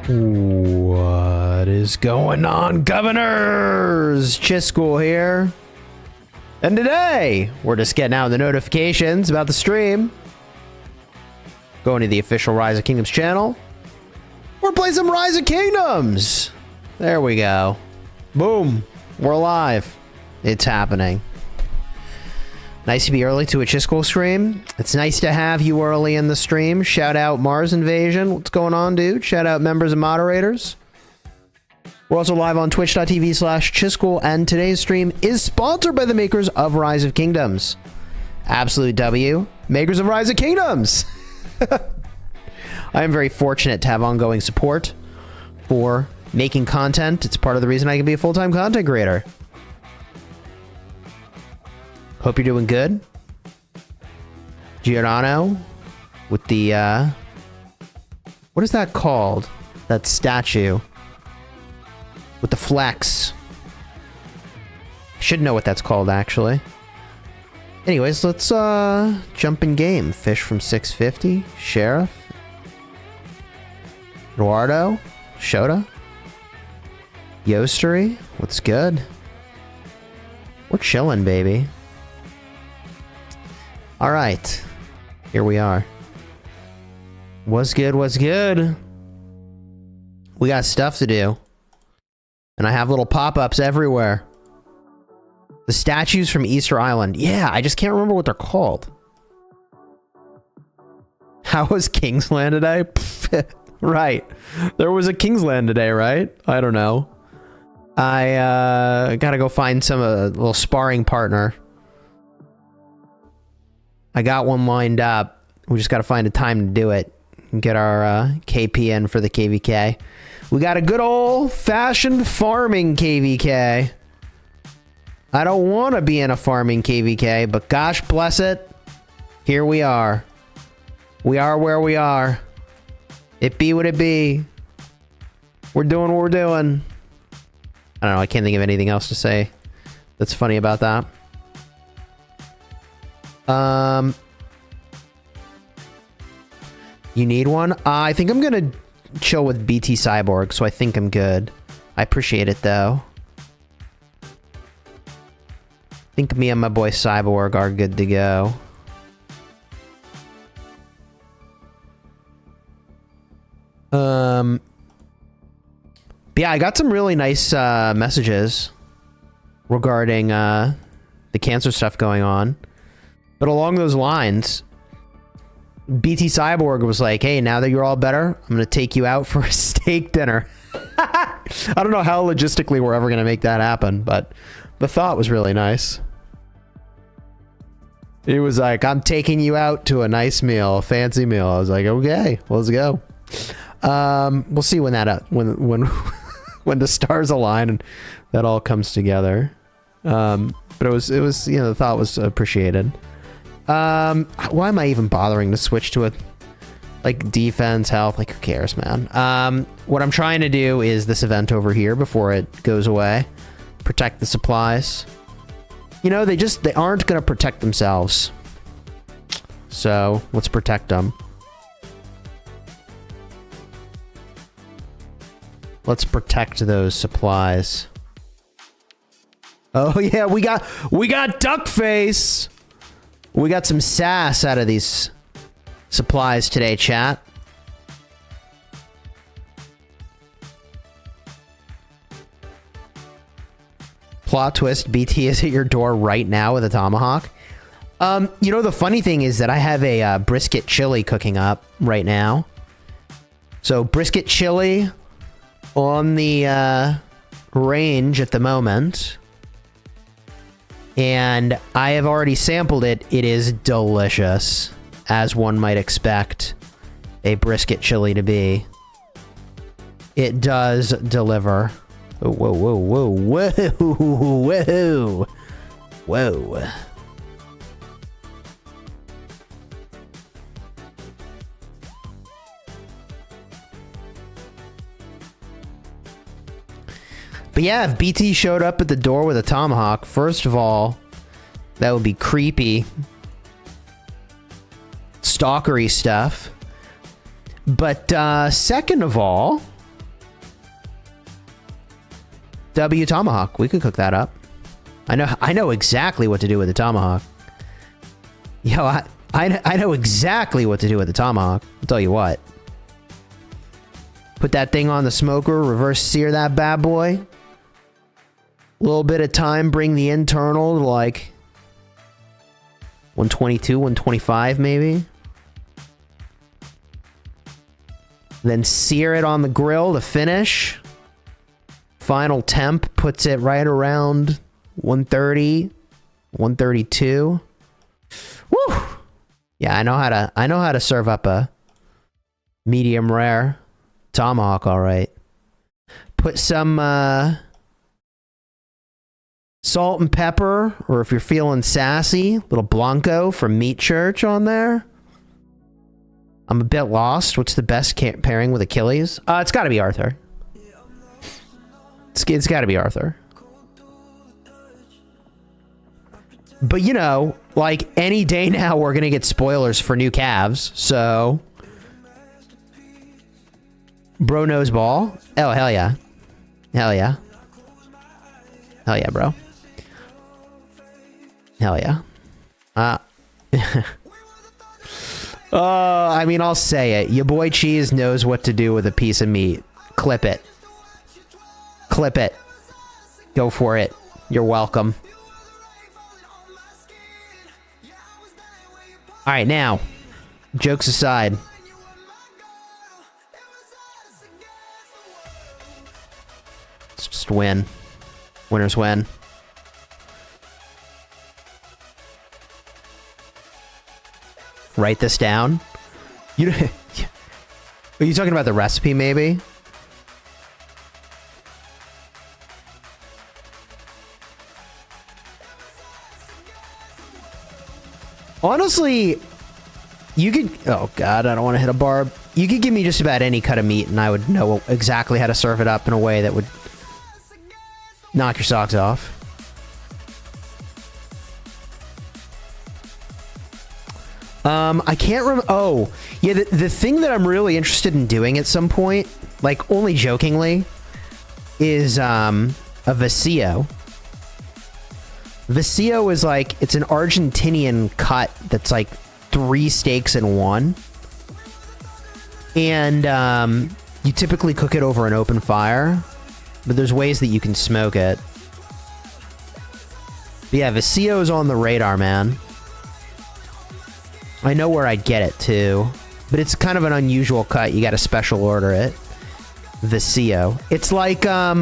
What is going on, governors? Chisgule here. And today, we're just getting out the notifications about the stream. Going to the official Rise of Kingdoms channel. We're playing some Rise of Kingdoms. There we go. Boom. We're live. It's happening. Nice to be early to a Chisgule stream. It's nice to have you early in the stream. Shout out Mars Invasion. What's going on, dude? Shout out members and moderators. We're also live on twitch.tv/Chisgule, and today's stream is sponsored by the makers of Rise of Kingdoms. Absolute W. Makers of Rise of Kingdoms. I am very fortunate to have ongoing support for making content. It's part of the reason I can be a full-time content creator. Hope you're doing good. Giordano with the, what is that called? That statue. With the flex. Should know what that's called, actually. Anyways, let's, jump in game. Fish from 650. Sheriff. Eduardo. Shota. Yostery. What's good? We're chilling, baby. All right, here we are. What's good? What's good? We got stuff to do. And I have little pop-ups everywhere. The statues from Easter Island. Yeah, I just can't remember what they're called. How was Kingsland today? Right. There was a Kingsland today, right? I don't know. I gotta go find some little sparring partner. I got one lined up. We just got to find a time to do it and get our KP in for the KVK. We got a good old-fashioned farming KVK. I don't want to be in a farming KVK, but gosh bless it. Here we are. We are where we are. It be what it be. We're doing what we're doing. I don't know. I can't think of anything else to say that's funny about that. You need one? I think I'm gonna chill with BT Cyborg, so I think I'm good. I appreciate it, though. I think me and my boy Cyborg are good to go. But yeah, I got some really nice, messages regarding, the cancer stuff going on. But along those lines, BT Cyborg was like, hey, now that you're all better, I'm going to take you out for a steak dinner. I don't know how logistically we're ever going to make that happen, but the thought was really nice. He was like, I'm taking you out to a nice meal, a fancy meal. I was like, okay, let's go. We'll see when that, when the stars align and that all comes together. But it was, you know, the thought was appreciated. Why am I even bothering to switch to a, like, defense, health? Like, who cares, man? What I'm trying to do is this event over here before it goes away. Protect the supplies. You know, they aren't gonna protect themselves. So, let's protect them. Let's protect those supplies. Oh, yeah, we got Duckface! We got some sass out of these supplies today, chat. Plot twist, BT is at your door right now with a tomahawk. You know, the funny thing is that I have a brisket chili cooking up right now. So, brisket chili on the range at the moment. And I have already sampled it. It is delicious, as one might expect a brisket chili to be. It does deliver. Oh, whoa, whoa, whoa, whoa, whoa, whoa. But yeah, if BT showed up at the door with a tomahawk, first of all, that would be creepy. Stalkery stuff. But second of all, W tomahawk. We could cook that up. I know exactly what to do with the tomahawk. Yo, I know exactly what to do with the tomahawk. I'll tell you what. Put that thing on the smoker, reverse sear that bad boy. A little bit of time, bring the internal to like 122, 125 maybe. Then sear it on the grill to finish. Final temp puts it right around 130, 132. Woo! Yeah, I know how to serve up a medium rare tomahawk, all right. Put some salt and pepper, or if you're feeling sassy, little Blanco from Meat Church on there. I'm a bit lost. What's the best pairing with Achilles? It's got to be Arthur. It's got to be Arthur. But you know, like any day now, we're gonna get spoilers for new calves. So, bro knows ball. Oh hell yeah, hell yeah, hell yeah, bro. Hell yeah. I mean, I'll say it. Your boy Cheese knows what to do with a piece of meat. Clip it. Clip it. Go for it. You're welcome. All right, now, jokes aside. Let's just win. Winners win. Write this down. You are you talking about the recipe, maybe? Honestly, you could... Oh, God, I don't want to hit a barb. You could give me just about any cut of meat, and I would know exactly how to serve it up in a way that would knock your socks off. I can't remember... Oh, yeah, the thing that I'm really interested in doing at some point, like, only jokingly, is a vacío. Vacío is like, it's an Argentinian cut that's like 3 steaks in one. And you typically cook it over an open fire, but there's ways that you can smoke it. But yeah, vacío is on the radar, man. I know where I'd get it too, but it's kind of an unusual cut. You got to special order it. Vacío. It's like, I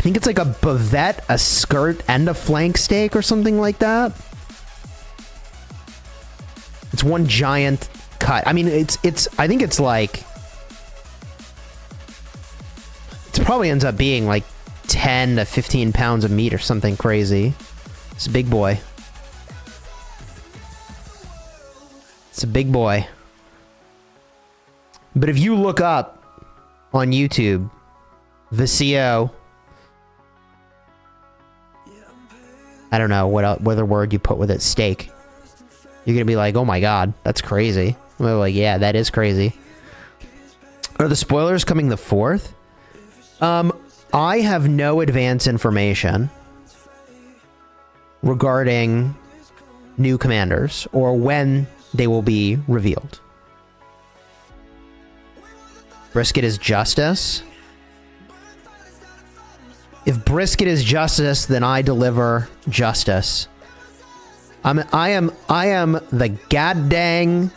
think it's like a bavette, a skirt, and a flank steak or something like that. It's one giant cut. I mean, I think it's like... It probably ends up being like 10 to 15 pounds of meat or something crazy. It's a big boy. It's a big boy. But if you look up on YouTube, vacío... I don't know what other word you put with it. Steak. You're gonna be like, oh my god, that's crazy. I'm like, yeah, that is crazy. Are the spoilers coming the 4th? I have no advance information regarding new commanders or when they will be revealed. Brisket is justice. If brisket is justice, then I deliver justice. I am the goddamn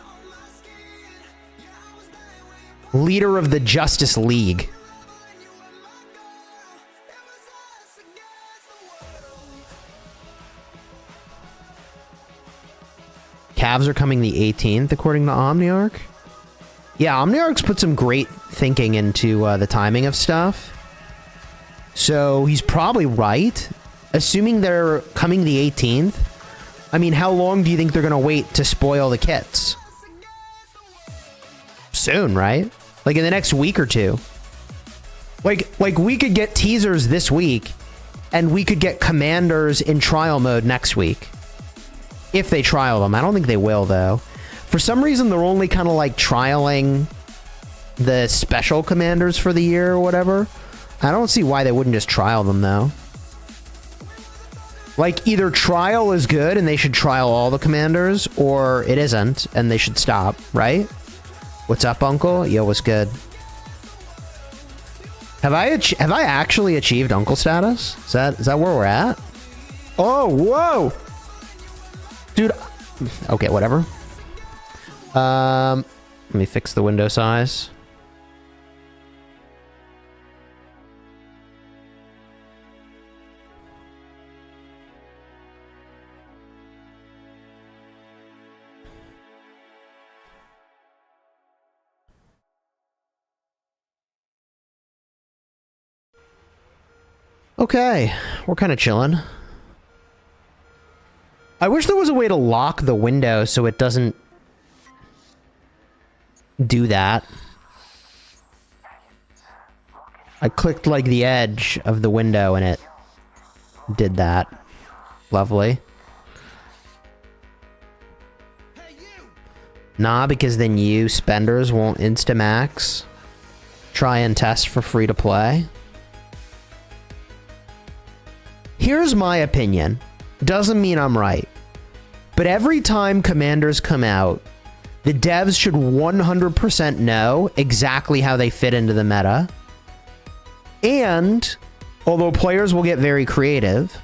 leader of the Justice League. Calves are coming the 18th, according to Omniarch. Yeah, Omniarch's put some great thinking into the timing of stuff. So he's probably right. Assuming they're coming the 18th, I mean, how long do you think they're going to wait to spoil the kits? Soon, right? Like in the next week or two. Like we could get teasers this week, and we could get commanders in trial mode next week. If they trial them. I don't think they will, though. For some reason, they're only kind of like trialing the special commanders for the year or whatever. I don't see why they wouldn't just trial them, though. Like, either trial is good and they should trial all the commanders, or it isn't and they should stop, right? What's up, Uncle? Yo, what's good? Have I actually achieved Uncle status? Is that where we're at? Oh, whoa! Dude, okay, whatever. Let me fix the window size. Okay, we're kind of chilling. I wish there was a way to lock the window so it doesn't do that. I clicked like the edge of the window and it did that. Lovely. Nah, because then you spenders won't Instamax. Try and test for free to play. Here's my opinion. Doesn't mean I'm right. But every time commanders come out, the devs should 100% know exactly how they fit into the meta. And, although players will get very creative,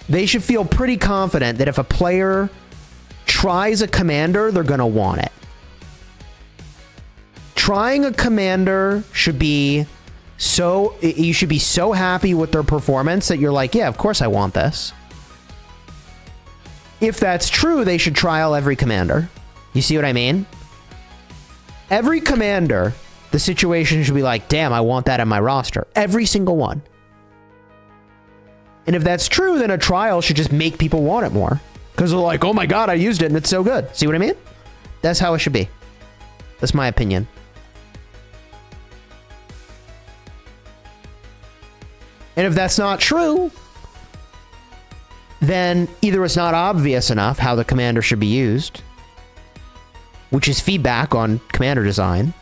they should feel pretty confident that if a player tries a commander, they're going to want it. Trying a commander should be so... You should be so happy with their performance that you're like, yeah, of course I want this. If that's true, they should trial every commander. You see what I mean? Every commander, the situation should be like, damn, I want that in my roster. Every single one. And if that's true, then a trial should just make people want it more. Because they're like, oh my god, I used it and it's so good. See what I mean? That's how it should be. That's my opinion. And if that's not true, then either it's not obvious enough how the commander should be used, which is feedback on commander design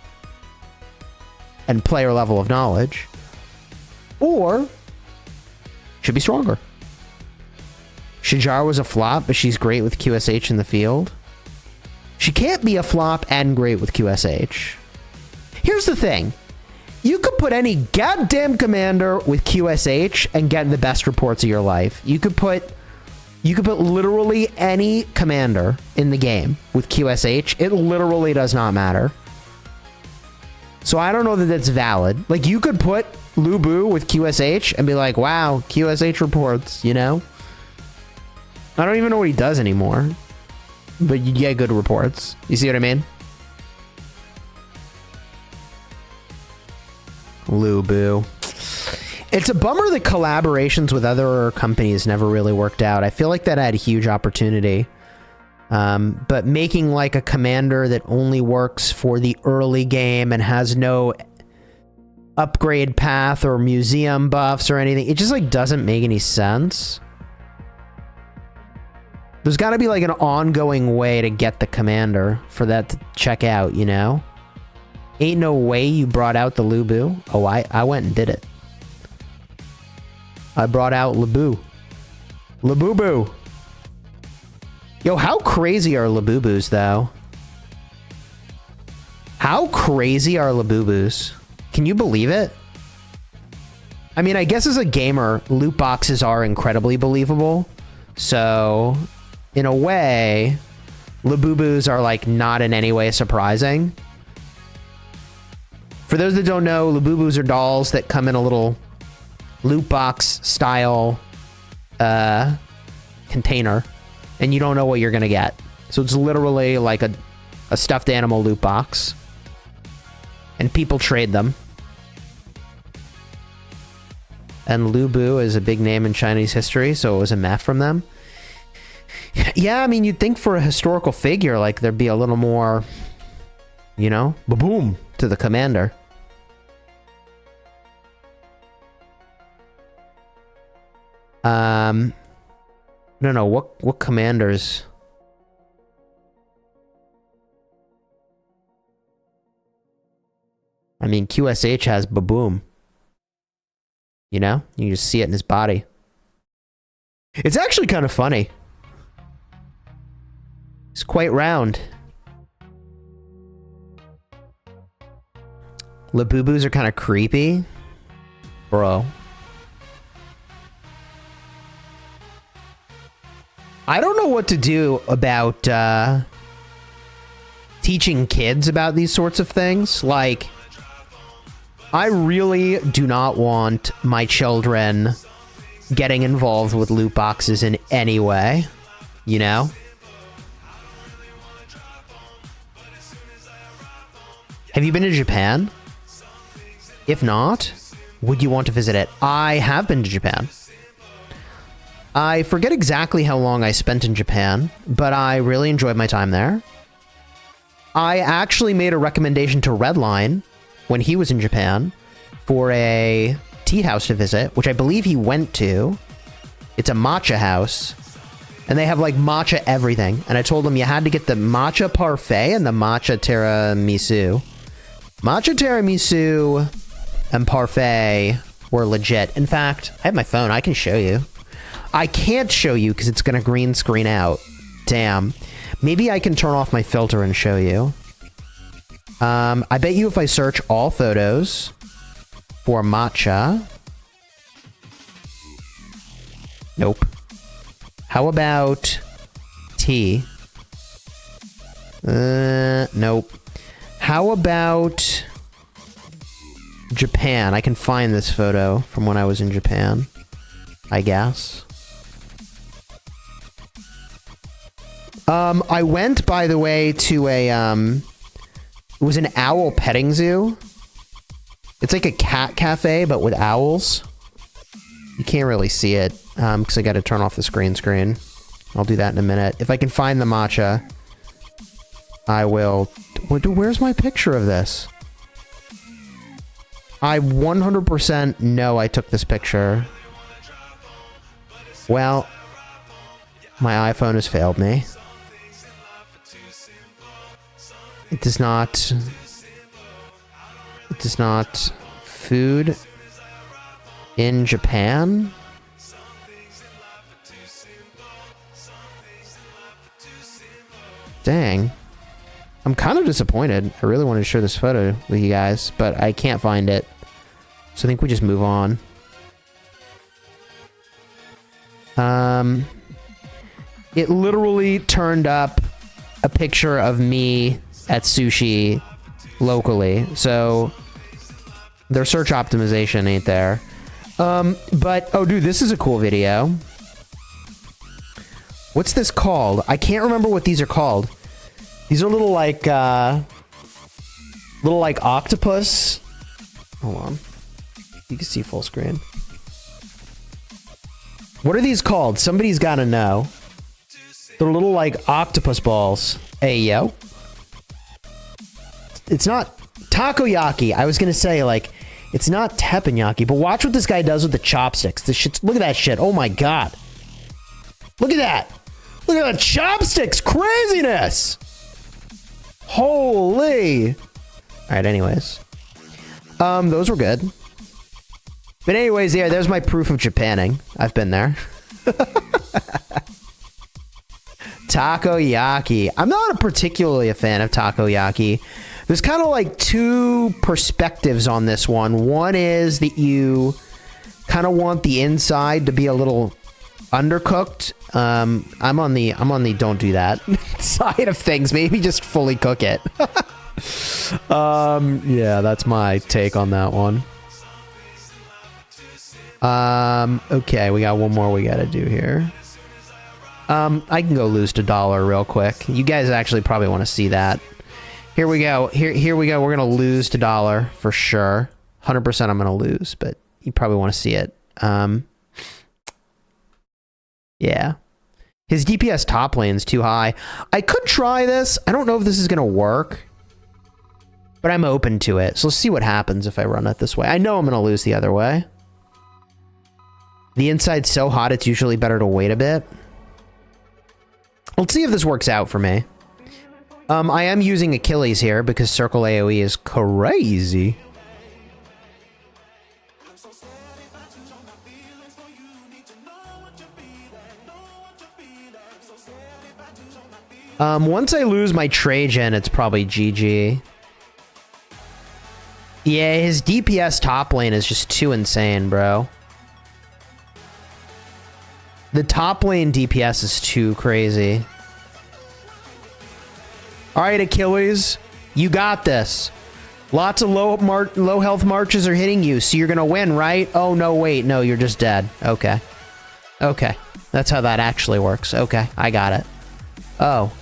and player level of knowledge, or should be stronger. Shijar was a flop, but she's great with QSH in the field. She can't be a flop and great with QSH. Here's the thing. You could put any goddamn commander with QSH and get the best reports of your life. You could put literally any commander in the game with QSH. It literally does not matter. So I don't know that that's valid. Like, you could put Lubu with QSH and be like, wow, QSH reports, you know? I don't even know what he does anymore. But you get good reports. You see what I mean? Lubu. It's a bummer that collaborations with other companies never really worked out. I feel like that had a huge opportunity. But making like a commander that only works for the early game and has no upgrade path or museum buffs or anything, it just like doesn't make any sense. There's got to be like an ongoing way to get the commander for that to check out, you know? Ain't no way you brought out the Lubu. Oh, I went and did it. I brought out Labu. Labubu. Yo, how crazy are Labubus, though? How crazy are Labubus? Can you believe it? I mean, I guess as a gamer, loot boxes are incredibly believable. So, in a way, Labubus are, like, not in any way surprising. For those that don't know, Labubus are dolls that come in a little loot box style container, and you don't know what you're gonna get. So it's literally like a stuffed animal loot box, and people trade them. And Lubu is a big name in Chinese history, so it was a meh from them. Yeah, I mean, you'd think for a historical figure, like, there'd be a little more, you know, ba-boom to the commander. I don't know, what commanders? I mean, QSH has Baboom. You know? You just see it in his body. It's actually kind of funny. It's quite round. Labubus are kind of creepy. Bro. I don't know what to do about teaching kids about these sorts of things. Like, I really do not want my children getting involved with loot boxes in any way, you know? Have you been to Japan? If not, would you want to visit it? I have been to Japan. I forget exactly how long I spent in Japan, but I really enjoyed my time there. I actually made a recommendation to Redline when he was in Japan for a tea house to visit, which I believe he went to. It's a matcha house, and they have like matcha everything. And I told him you had to get the matcha parfait and the matcha tiramisu. Matcha tiramisu and parfait were legit. In fact, I have my phone. I can show you. I can't show you because it's going to green screen out. Damn. Maybe I can turn off my filter and show you. I bet you if I search all photos for matcha. Nope. How about tea? Nope. How about Japan? I can find this photo from when I was in Japan, I guess. I went, by the way, to a, it was an owl petting zoo. It's like a cat cafe, but with owls. You can't really see it, because I gotta turn off the screen. I'll do that in a minute. If I can find the matcha, I will. Where's my picture of this? I 100% know I took this picture. Well, my iPhone has failed me. It does not. It does not. Food in Japan? Dang. I'm kind of disappointed. I really wanted to share this photo with you guys, but I can't find it. So I think we just move on. It literally turned up a picture of me at sushi locally. So their search optimization ain't there. But, oh dude, this is a cool video. What's this called? I can't remember what these are called. These are little like octopus. Hold on. You can see full screen. What are these called? Somebody's gotta know. They're little like octopus balls. Hey, yo. It's not takoyaki. I was gonna say, like, it's not teppanyaki, but watch what this guy does with the chopsticks. This shit's, look at that shit. Oh my god. Look at that. Look at the chopsticks. Craziness. Holy. All right, anyways. Those were good. But anyways, yeah, there's my proof of Japanning. I've been there. Takoyaki. I'm not particularly a fan of takoyaki. There's kind of like two perspectives on this one. One is that you kind of want the inside to be a little undercooked. I'm on the don't do that side of things. Maybe just fully cook it. Yeah, that's my take on that one. Okay, we got one more we gotta do here. I can go lose to $1 real quick. You guys actually probably want to see that. Here we go. Here we go. We're gonna lose to $1 for sure. 100% I'm gonna lose, but you probably want to see it. Yeah. His DPS top lane's too high. I could try this. I don't know if this is gonna work, but I'm open to it. So let's see what happens if I run it this way. I know I'm gonna lose the other way. The inside's so hot, it's usually better to wait a bit. Let's see if this works out for me. I am using Achilles here because circle AoE is crazy. Once I lose my Trajan, it's probably GG. Yeah, his DPS top lane is just too insane, bro. The top lane DPS is too crazy. All right, Achilles, you got this. Lots of low health marches are hitting you, so you're gonna win, right? Oh, no, wait, no, you're just dead. Okay. Okay, that's how that actually works. Okay, I got it. Oh.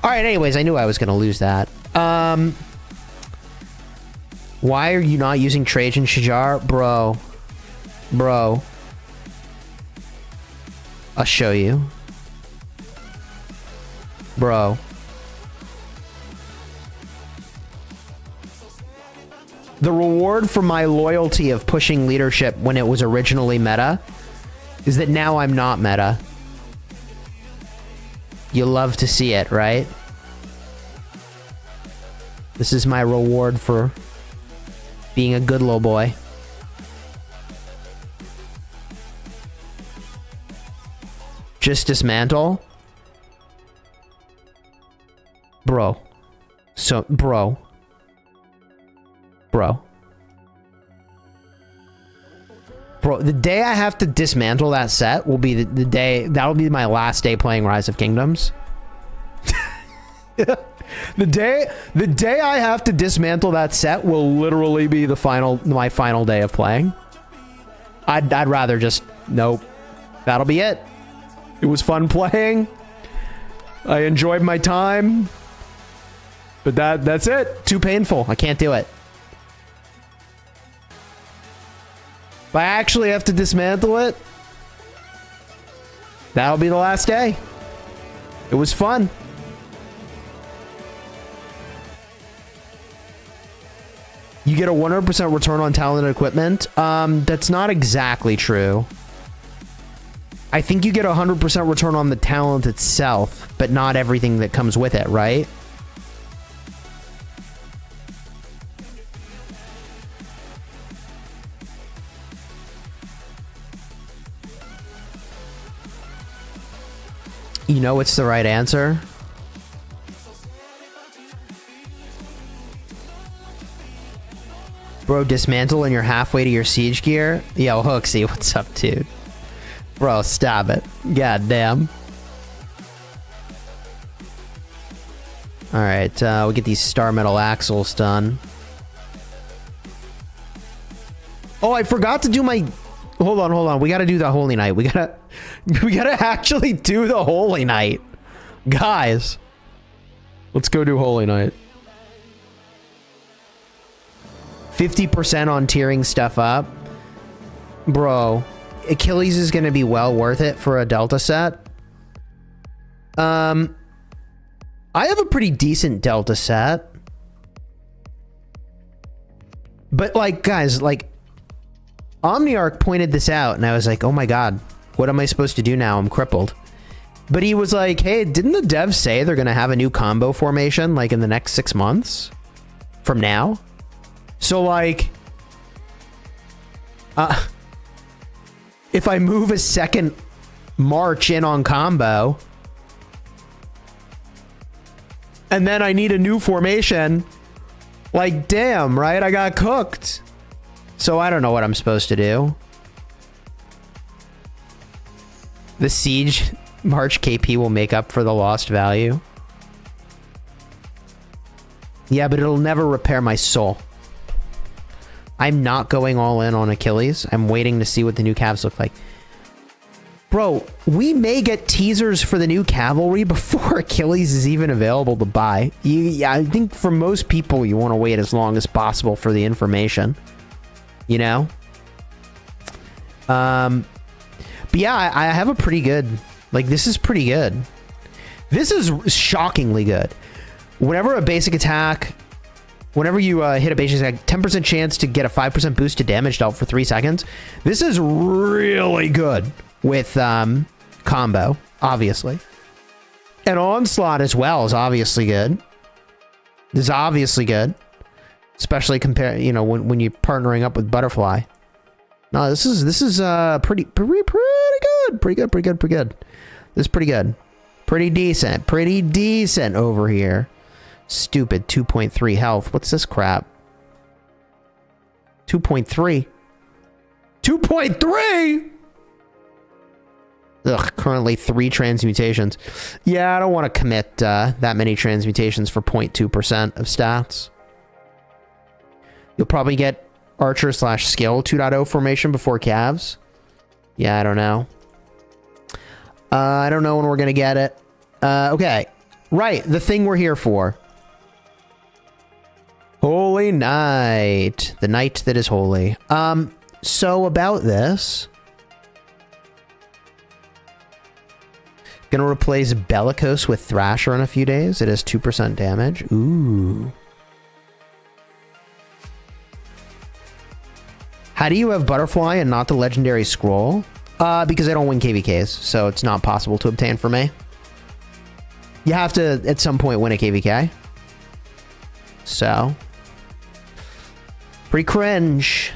All right, anyways, I knew I was gonna lose that. Why are you not using Trajan Shajar? Bro. Bro. I'll show you. Bro. The reward for my loyalty of pushing leadership when it was originally meta is that now I'm not meta. You love to see it, right? This is my reward for being a good little boy. Just dismantle? Bro. So, bro. Bro. Bro, the day I have to dismantle that set will be the day... That'll be my last day playing Rise of Kingdoms. The day I have to dismantle that set will literally be my final day of playing. I'd rather just... Nope. That'll be it. It was fun playing. I enjoyed my time. But that's it. Too painful. I can't do it. If I actually have to dismantle it, that'll be the last day. It was fun. You get a 100% return on talent equipment. That's not exactly true. I think you get a 100% return on the talent itself, but not everything that comes with it, right? You know what's the right answer? Bro, dismantle and you're halfway to your siege gear? Yo, Hooksy, what's up, dude? Bro, stop it. God damn. Alright, we'll get these Star Metal Axles done. Oh, I forgot to do my... Hold on. We gotta do the Holy Night. We gotta actually do the Holy Night. Guys. Let's go do Holy Night. 50% on tearing stuff up. Bro. Achilles is gonna be well worth it for a Delta set. I have a pretty decent Delta set. But, like, guys, like... Omniarch pointed this out, and I was like, oh my god, what am I supposed to do now? I'm crippled. But he was like, hey, didn't the devs say they're going to have a new combo formation, like, in the next 6 months? From now? So, like... if I move a second March in on combo... and then I need a new formation... like, damn, right? I got cooked. So I don't know what I'm supposed to do. The Siege March KP will make up for the lost value. Yeah, but it'll never repair my soul. I'm not going all in on Achilles. I'm waiting to see what the new calves look like. Bro, we may get teasers for the new cavalry before Achilles is even available to buy. I think for most people, you want to wait as long as possible for the information. You know? But yeah, I have a pretty good... Like, this is pretty good. This is shockingly good. Whenever a basic attack... Whenever you hit a basic attack, 10% chance to get a 5% boost to damage dealt for 3 seconds. This is really good with combo, obviously. And Onslaught as well is obviously good. This is obviously good. Especially you know, when you're partnering up with Butterfly. No, this is pretty good. Pretty good. This is pretty good. Pretty decent. Pretty decent over here. Stupid 2.3 health. What's this crap? 2.3. 2.3? Ugh, currently 3 transmutations. Yeah, I don't want to commit that many transmutations for 0.2% of stats. You'll probably get Archer / Skill 2.0 formation before calves. Yeah, I don't know. I don't know when we're going to get it. Okay. Right, the thing we're here for. Holy night. The night that is holy. So about this. Gonna replace Bellicose with Thrasher in a few days. It has 2% damage. Ooh. How do you have Butterfly and not the Legendary Scroll? Because I don't win KVKs, so it's not possible to obtain for me. You have to, at some point, win a KVK. So. Pretty cringe.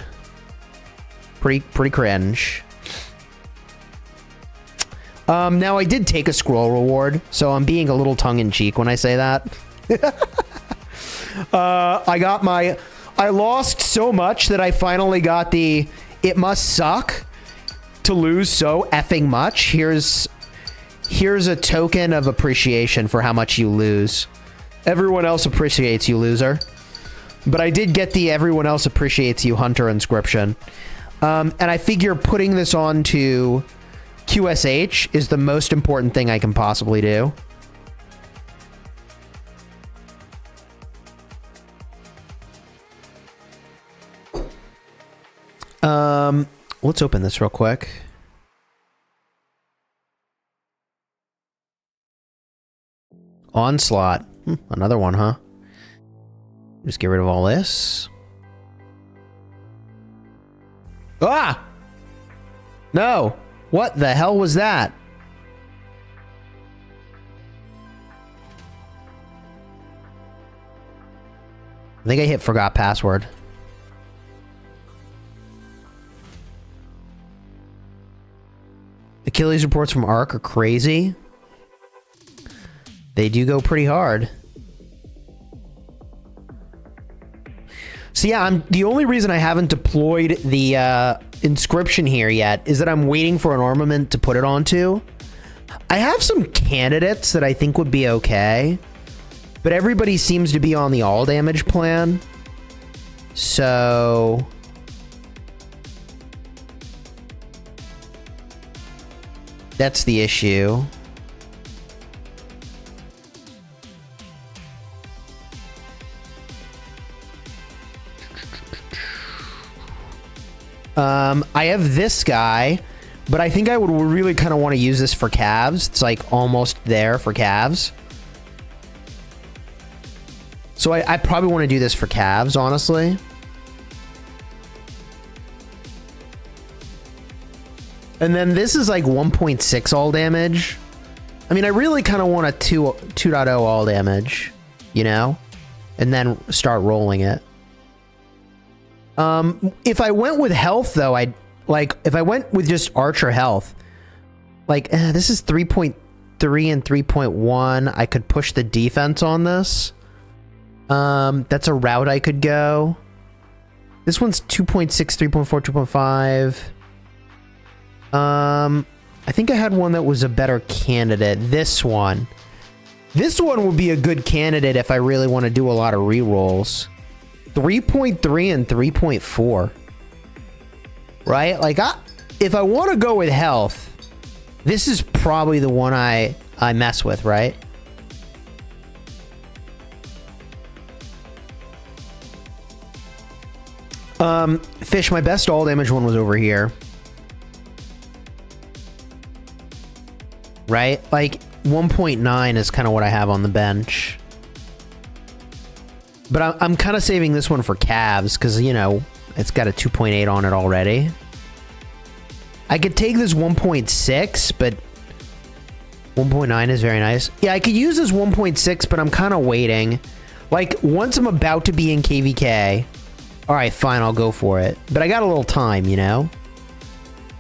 Pretty cringe. Now I did take a scroll reward, so I'm being a little tongue-in-cheek when I say that. I lost so much that I finally got the it must suck to lose so effing much. Here's a token of appreciation for how much you lose. Everyone else appreciates you, loser. But I did get the everyone else appreciates you Hunter inscription. And I figure putting this on to QSH is the most important thing I can possibly do. Let's open this real quick. Onslaught. Another one, huh? Just get rid of all this. Ah! No! What the hell was that? I think I hit forgot password. Achilles reports from Ark are crazy. They do go pretty hard. So yeah, the only reason I haven't deployed the inscription here yet is that I'm waiting for an armament to put it onto. I have some candidates that I think would be okay, but everybody seems to be on the all damage plan. So that's the issue. I have this guy, but I think I would really kind of want to use this for calves. It's like almost there for calves. So I probably want to do this for calves, honestly. And then this is like 1.6 all damage. I mean, I really kind of want a 2.0 all damage, you know? And then start rolling it. If I went with health, though, if I went with just Archer health, this is 3.3 and 3.1. I could push the defense on this. That's a route I could go. This one's 2.6, 3.4, 2.5. I think I had one that was a better candidate. This one. This one would be a good candidate if I really want to do a lot of rerolls. 3.3 and 3.4. Right? If I want to go with health, this is probably the one I mess with, right? Fish, my best all damage one was over here. Right? 1.9 is kind of what I have on the bench. But I'm kind of saving this one for calves because, you know, it's got a 2.8 on it already. I could take this 1.6, but 1.9 is very nice. Yeah, I could use this 1.6, but I'm kind of waiting. Once I'm about to be in KVK, all right, fine, I'll go for it. But I got a little time, you know?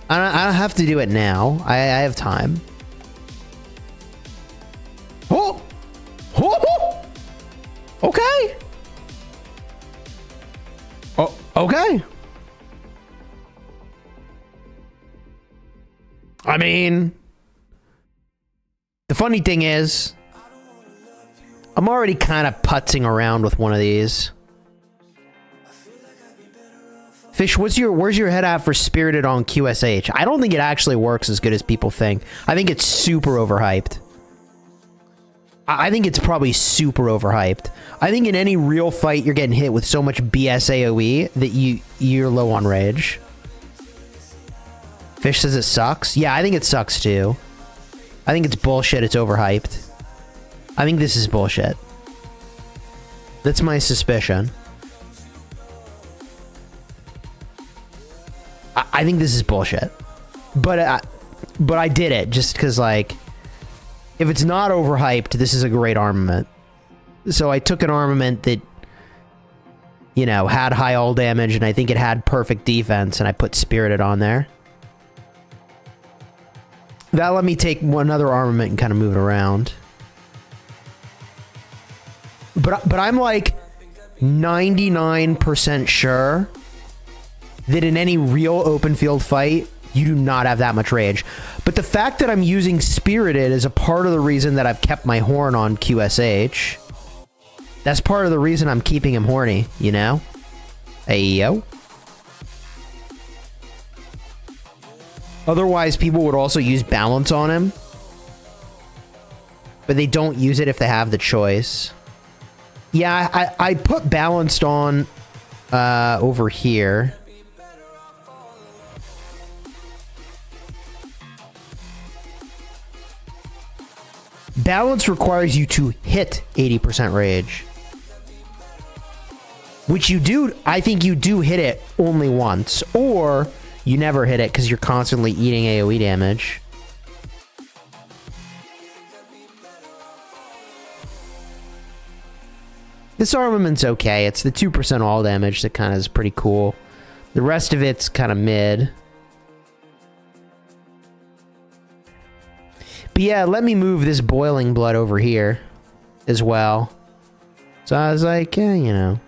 I don't have to do it now. I have time. Okay. Oh, okay. I mean, the funny thing is, I'm already kind of putzing around with one of these. Fish, where's your head at for Spirited on QSH? I don't think it actually works as good as people think. I think it's super overhyped. I think it's probably super overhyped. I think in any real fight, you're getting hit with so much BS AoE that you're low on rage. Fish says it sucks. Yeah, I think it sucks too. I think it's bullshit. It's overhyped. I think this is bullshit. That's my suspicion. I think this is bullshit. But I did it just because, like, if it's not overhyped, this is a great armament. So I took an armament that, you know, had high all damage, and I think it had perfect defense, and I put Spirited on there. That let me take another armament and kind of move it around. But I'm like 99% sure that in any real open field fight, you do not have that much rage. But the fact that I'm using Spirited is a part of the reason that I've kept my horn on QSH. That's part of the reason I'm keeping him horny, you know? Hey, yo. Otherwise, people would also use balance on him. But they don't use it if they have the choice. Yeah, I put balanced on over here. Balance requires you to hit 80% rage. Which you do, I think you do hit it only once. Or you never hit it because you're constantly eating AoE damage. This armament's okay. It's the 2% all damage that kind of is pretty cool. The rest of it's kind of mid. But yeah, let me move this boiling blood over here as well. So I was like, yeah, you know.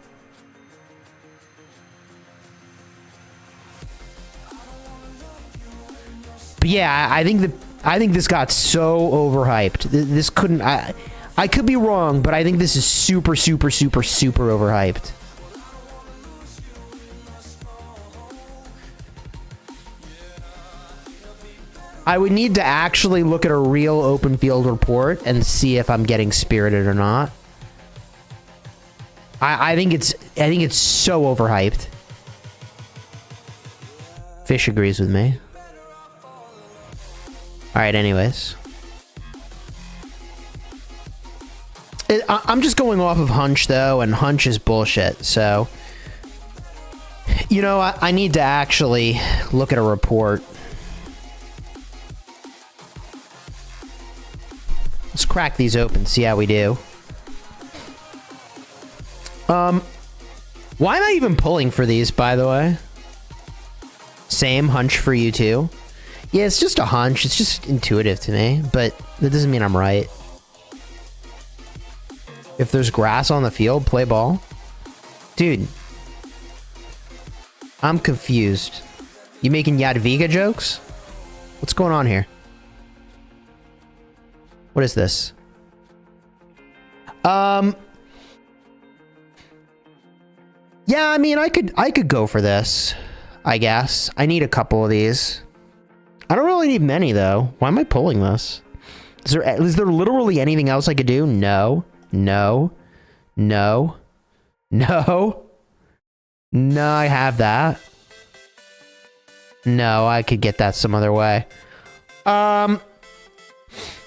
But yeah, I think this got so overhyped. This couldn't. I could be wrong, but I think this is super, super, super, super overhyped. I would need to actually look at a real open field report and see if I'm getting Spirited or not. I think it's so overhyped. Fish agrees with me. Alright, anyways. I'm just going off of hunch, though, and hunch is bullshit, so... You know, I need to actually look at a report. Let's crack these open, see how we do. Why am I even pulling for these, by the way? Same hunch for you, too? Yeah, it's just a hunch. It's just intuitive to me, but that doesn't mean I'm right. If there's grass on the field, play ball. Dude. I'm confused. You making Yadviga jokes? What's going on here? What is this? Yeah, I mean, I could go for this, I guess. I need a couple of these. I don't really need many, though. Why am I pulling this? Is there literally anything else I could do? No. No. No. No. No, I have that. No, I could get that some other way.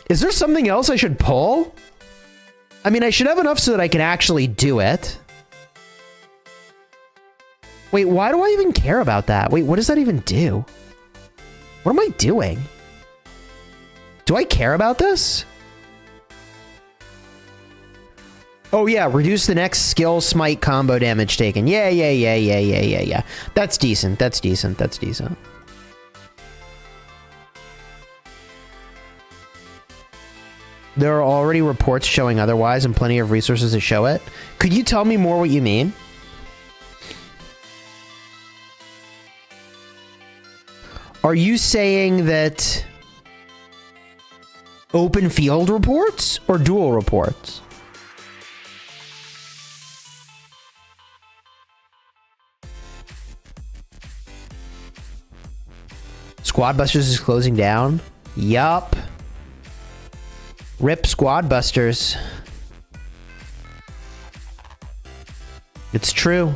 Is there something else I should pull? I mean, I should have enough so that I can actually do it. Wait, why do I even care about that? Wait, what does that even do? What am I doing? Do I care about this? Oh yeah, reduce the next skill smite combo damage taken. Yeah. That's decent, that's decent, that's decent. There are already reports showing otherwise and plenty of resources that show it. Could you tell me more what you mean? Are you saying that open field reports or dual reports? Squad Busters is closing down? Yup. Rip Squad Busters. It's true.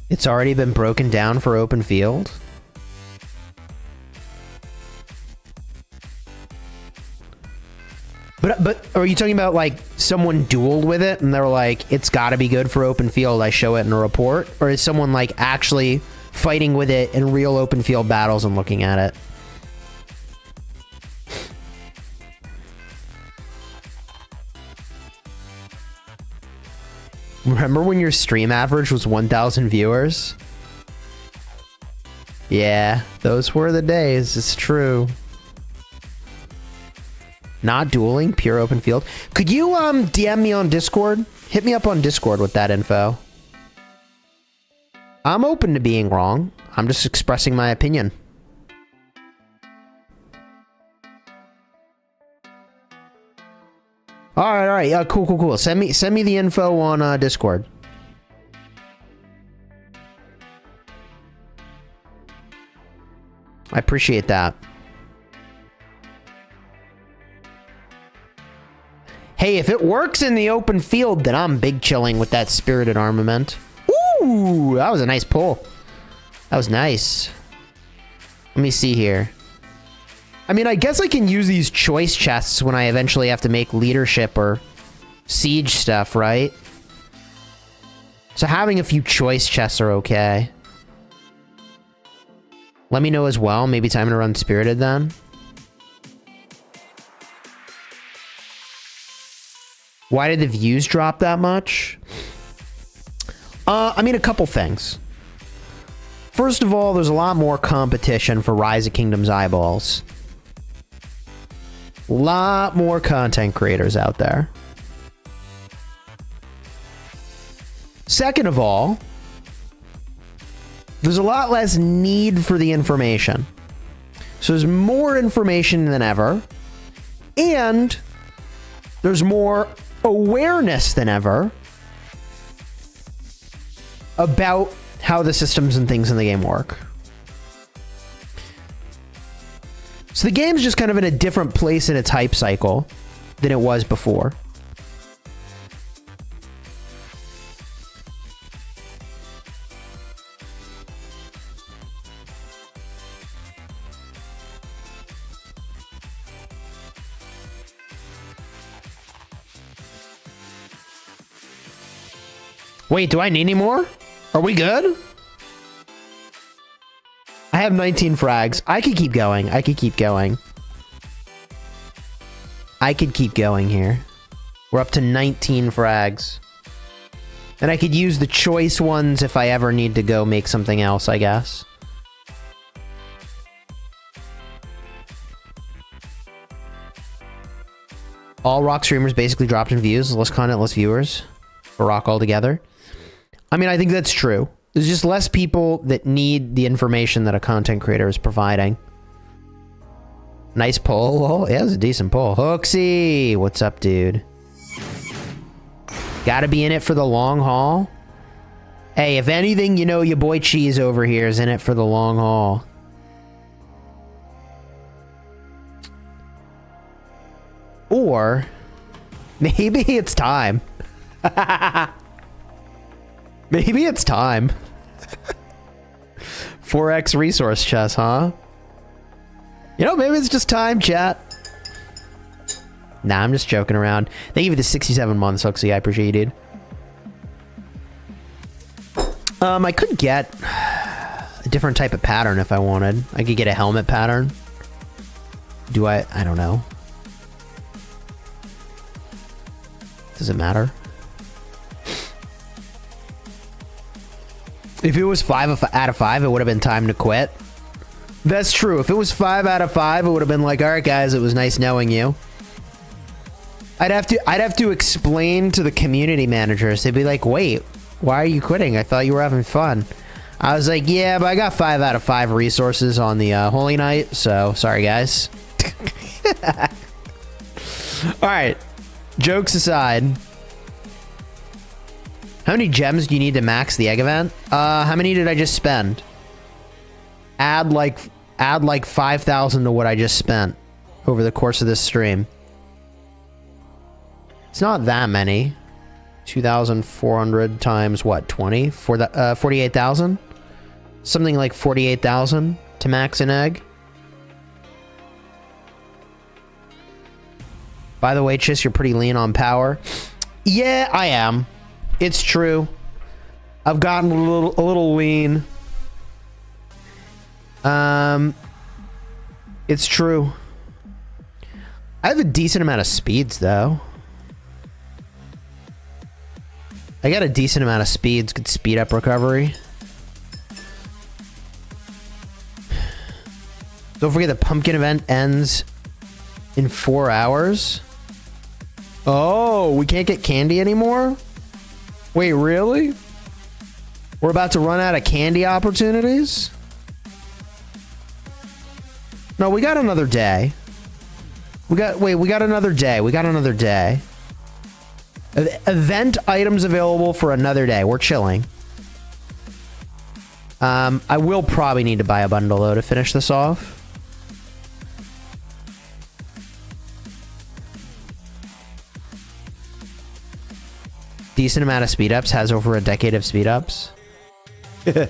It's already been broken down for open field. But are you talking about like someone dueled with it and they're like, it's got to be good for open field, I show it in a report? Or is someone like actually fighting with it in real open field battles and looking at it? Remember when your stream average was 1,000 viewers? Yeah, those were the days. It's true. Not dueling, pure open field. Could you DM me on Discord? Hit me up on Discord with that info. I'm open to being wrong. I'm just expressing my opinion. All right. Cool. Send me the info on Discord. I appreciate that. Hey, if it works in the open field, then I'm big chilling with that spirited armament. Ooh, that was a nice pull. That was nice. Let me see here. I mean, I guess I can use these choice chests when I eventually have to make leadership or siege stuff, right? So having a few choice chests are okay. Let me know as well. Maybe time to run spirited then. Why did the views drop that much? I mean, a couple things. First of all, there's a lot more competition for Rise of Kingdoms eyeballs. A lot more content creators out there. Second of all, there's a lot less need for the information. So there's more information than ever. And there's more awareness than ever about how the systems and things in the game work. So the game's just kind of in a different place in its hype cycle than it was before. Wait, do I need any more? Are we good? I have 19 frags. I could keep going. I could keep going. I could keep going here. We're up to 19 frags. And I could use the choice ones if I ever need to go make something else, I guess. All Rock streamers basically dropped in views. Less content, less viewers for Rock altogether. I mean, I think that's true. There's just less people that need the information that a content creator is providing. Nice pull. Oh, yeah, it was a decent pull. Hooksy! What's up, dude? Gotta be in it for the long haul. Hey, if anything, you know your boy Cheese over here is in it for the long haul. Or maybe it's time. Maybe it's time. 4x resource chest, huh? You know, maybe it's just time, chat. Nah, I'm just joking around. Thank you for the 67 months, Hooksy. I appreciate you, dude. I could get a different type of pattern if I wanted. I could get a helmet pattern. Do I? I don't know. Does it matter? If it was 5 out of 5, it would have been time to quit. That's true. If it was 5 out of 5, it would have been like, all right, guys, it was nice knowing you. I'd have to explain to the community managers. They'd be like, wait, why are you quitting? I thought you were having fun. I was like, yeah, but I got 5 out of 5 resources on the Holy Night, so sorry, guys. All right, jokes aside. How many gems do you need to max the egg event? How many did I just spend? Add like 5,000 to what I just spent over the course of this stream. It's not that many. 2,400 times what? 20 for the 48,000. Something like 48,000 to max an egg. By the way, Chis, you're pretty lean on power. Yeah, I am. It's true. I've gotten a little lean. It's true. I have a decent amount of speeds, though. I got a decent amount of speeds. Could speed up recovery. Don't forget the pumpkin event ends in 4 hours. Oh, we can't get candy anymore? Wait, really? We're about to run out of candy opportunities? No, we got another day. We got another day. We got another day. Event items available for another day. We're chilling. I will probably need to buy a bundle, though, to finish this off. Decent amount of speed ups. Has over a decade of speed ups. The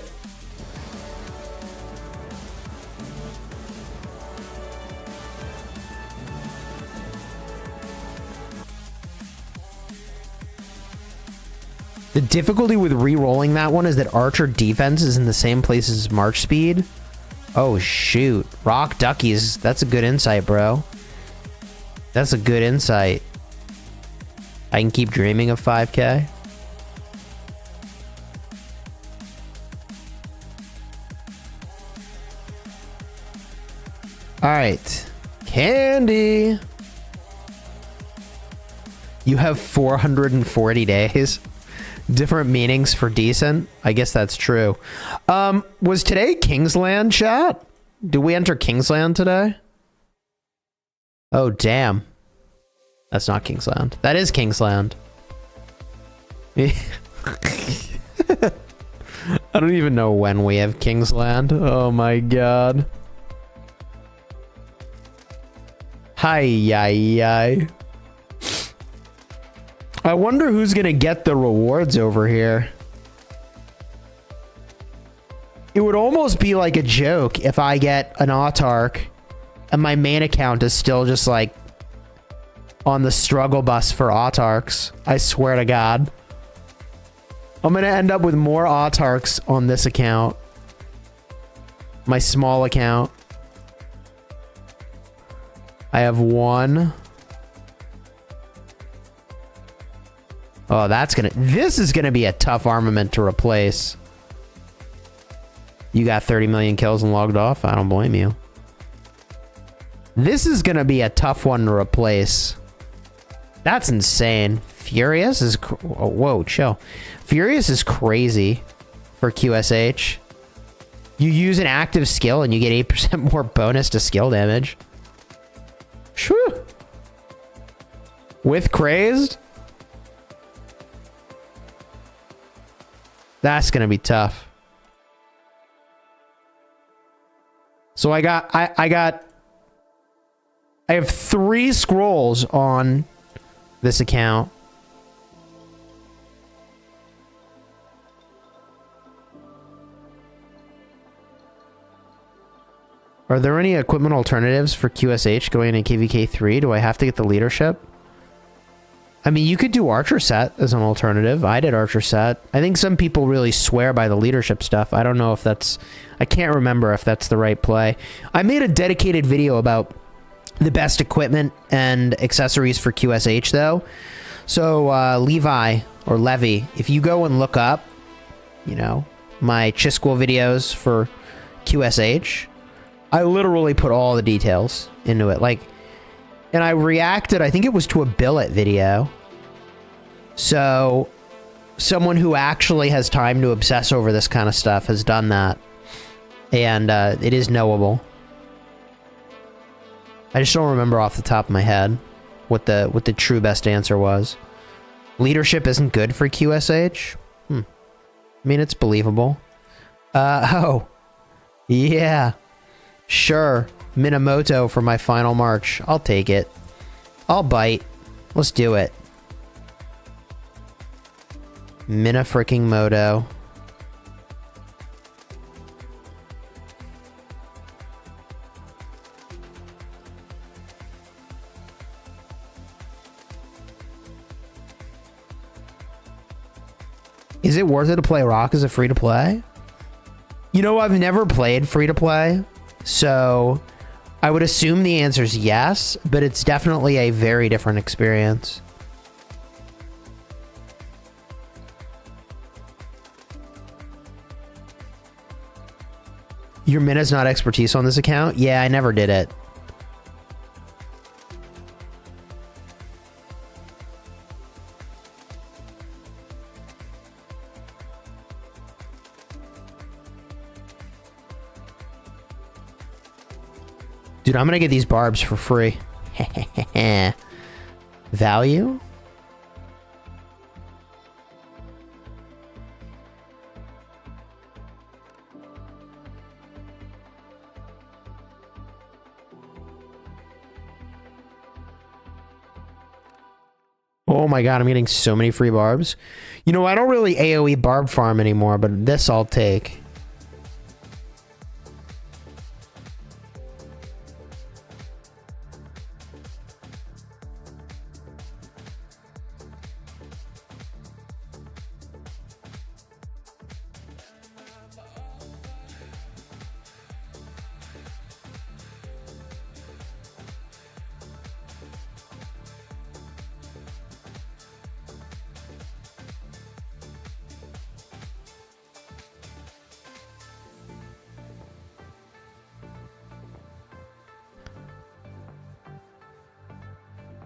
difficulty with re-rolling that one is that Archer defense is in the same place as March speed. Oh, shoot. Rock Duckies. That's a good insight, bro. That's a good insight. I can keep dreaming of 5K. Alright. Candy! You have 440 days. Different meanings for decent. I guess that's true. Was today Kingsland, chat? Did we enter Kingsland today? Oh, damn. That's not Kingsland. That is Kingsland. I don't even know when we have Kingsland. Oh my god. Hi. I wonder who's gonna get the rewards over here. It would almost be like a joke if I get an autark and my main account is still just like on the struggle bus for autarks. I swear to God. I'm gonna end up with more autarks on this account. My small account. I have 1. Oh, this is gonna be a tough armament to replace. You got 30 million kills and logged off? I don't blame you. This is gonna be a tough one to replace. That's insane. Furious is... Oh, whoa, chill. Furious is crazy for QSH. You use an active skill and you get 8% more bonus to skill damage. Shoo. With Crazed? That's gonna be tough. So I have 3 scrolls on this account. Are there any equipment alternatives for QSH going into KVK3? Do I have to get the leadership? I mean, you could do Archer Set as an alternative. I did Archer Set. I think some people really swear by the leadership stuff. I don't know if that's... I can't remember if that's the right play. I made a dedicated video about the best equipment and accessories for QSH, though. So, Levi, or Levy, if you go and look up, you know, my Chisgule videos for QSH, I literally put all the details into it. Like, and I reacted, I think it was to a billet video. So, someone who actually has time to obsess over this kind of stuff has done that. And it is knowable. I just don't remember off the top of my head what the true best answer was. Leadership isn't good for QSH? I mean, it's believable. Oh. Yeah. Sure. Minamoto for my final march. I'll take it. I'll bite. Let's do it. Mina freaking Moto. Is it worth it to play Rock as a free-to-play? You know, I've never played free-to-play, so I would assume the answer is yes, but it's definitely a very different experience. Your Mina's not expertise on this account? Yeah, I never did it. Dude, I'm gonna get these barbs for free. Value? Oh my god, I'm getting so many free barbs. You know, I don't really AoE barb farm anymore, but this I'll take.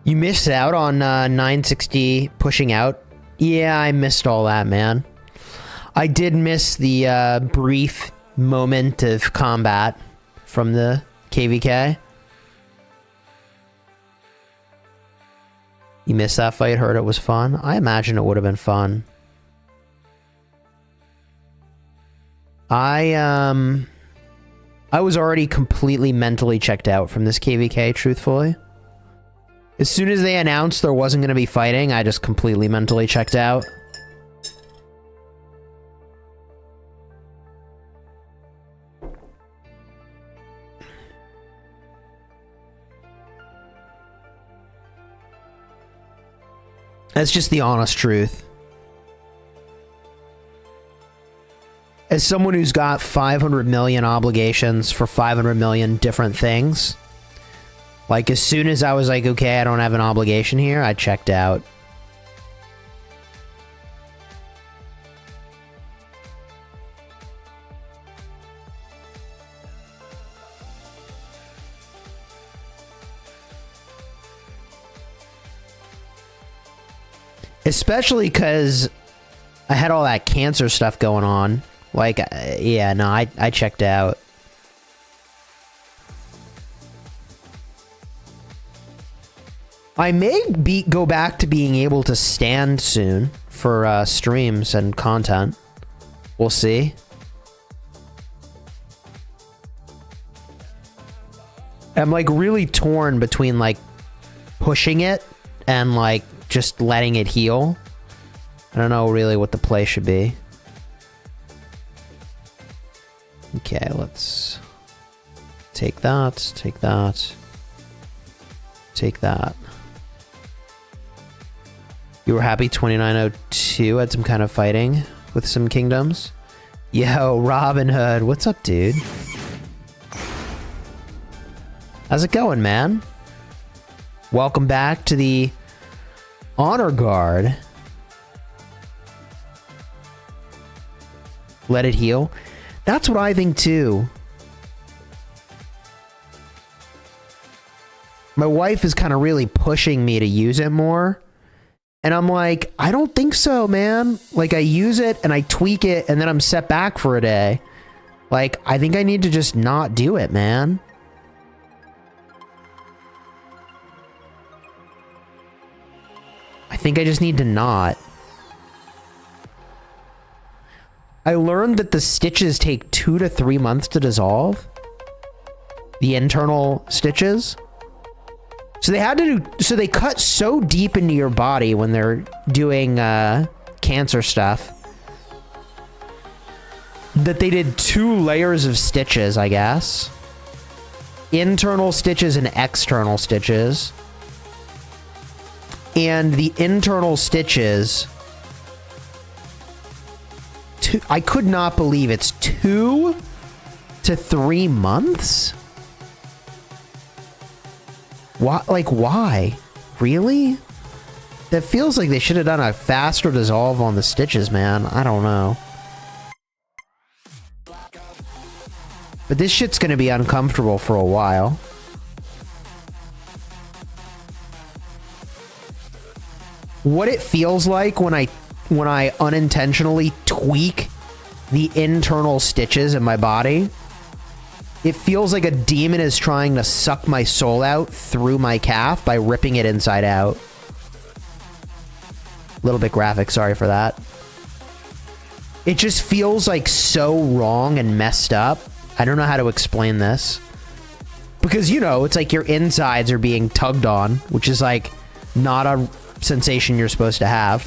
You missed out on 960 pushing out. Yeah, I missed all that, man. I did miss the brief moment of combat from the KVK. You missed that fight, heard it was fun. I imagine it would have been fun. I was already completely mentally checked out from this KVK, truthfully. As soon as they announced there wasn't going to be fighting, I just completely mentally checked out. That's just the honest truth. As someone who's got 500 million obligations for 500 million different things, like, as soon as I was like, okay, I don't have an obligation here, I checked out. Especially because I had all that cancer stuff going on. Like, yeah, no, I checked out. I may go back to being able to stand soon for streams and content. We'll see. I'm like really torn between like pushing it and like just letting it heal. I don't know really what the play should be. Okay, let's take that, take that, take that. You were happy 2902 had some kind of fighting with some kingdoms? Yo, Robin Hood, what's up, dude? How's it going, man? Welcome back to the Honor Guard. Let it heal. That's what I think too. My wife is kind of really pushing me to use it more. And I'm like, I don't think so, man. Like, I use it and I tweak it and then I'm set back for a day. Like, I think I need to just not do it, man. I think I just need to not. I learned that the stitches take 2 to 3 months to dissolve. The internal stitches. So they had to do, so they cut so deep into your body when they're doing cancer stuff that they did 2 layers of stitches, I guess. Internal stitches and external stitches. And the internal stitches, I could not believe it's 2 to 3 months? Why? Like, why? Really? That feels like they should have done a faster dissolve on the stitches, man. I don't know. But this shit's gonna be uncomfortable for a while. What it feels like when I unintentionally tweak the internal stitches in my body, it feels like a demon is trying to suck my soul out through my calf by ripping it inside out. A little bit graphic, sorry for that. It just feels like so wrong and messed up. I don't know how to explain this. Because, you know, it's like your insides are being tugged on, which is like not a sensation you're supposed to have.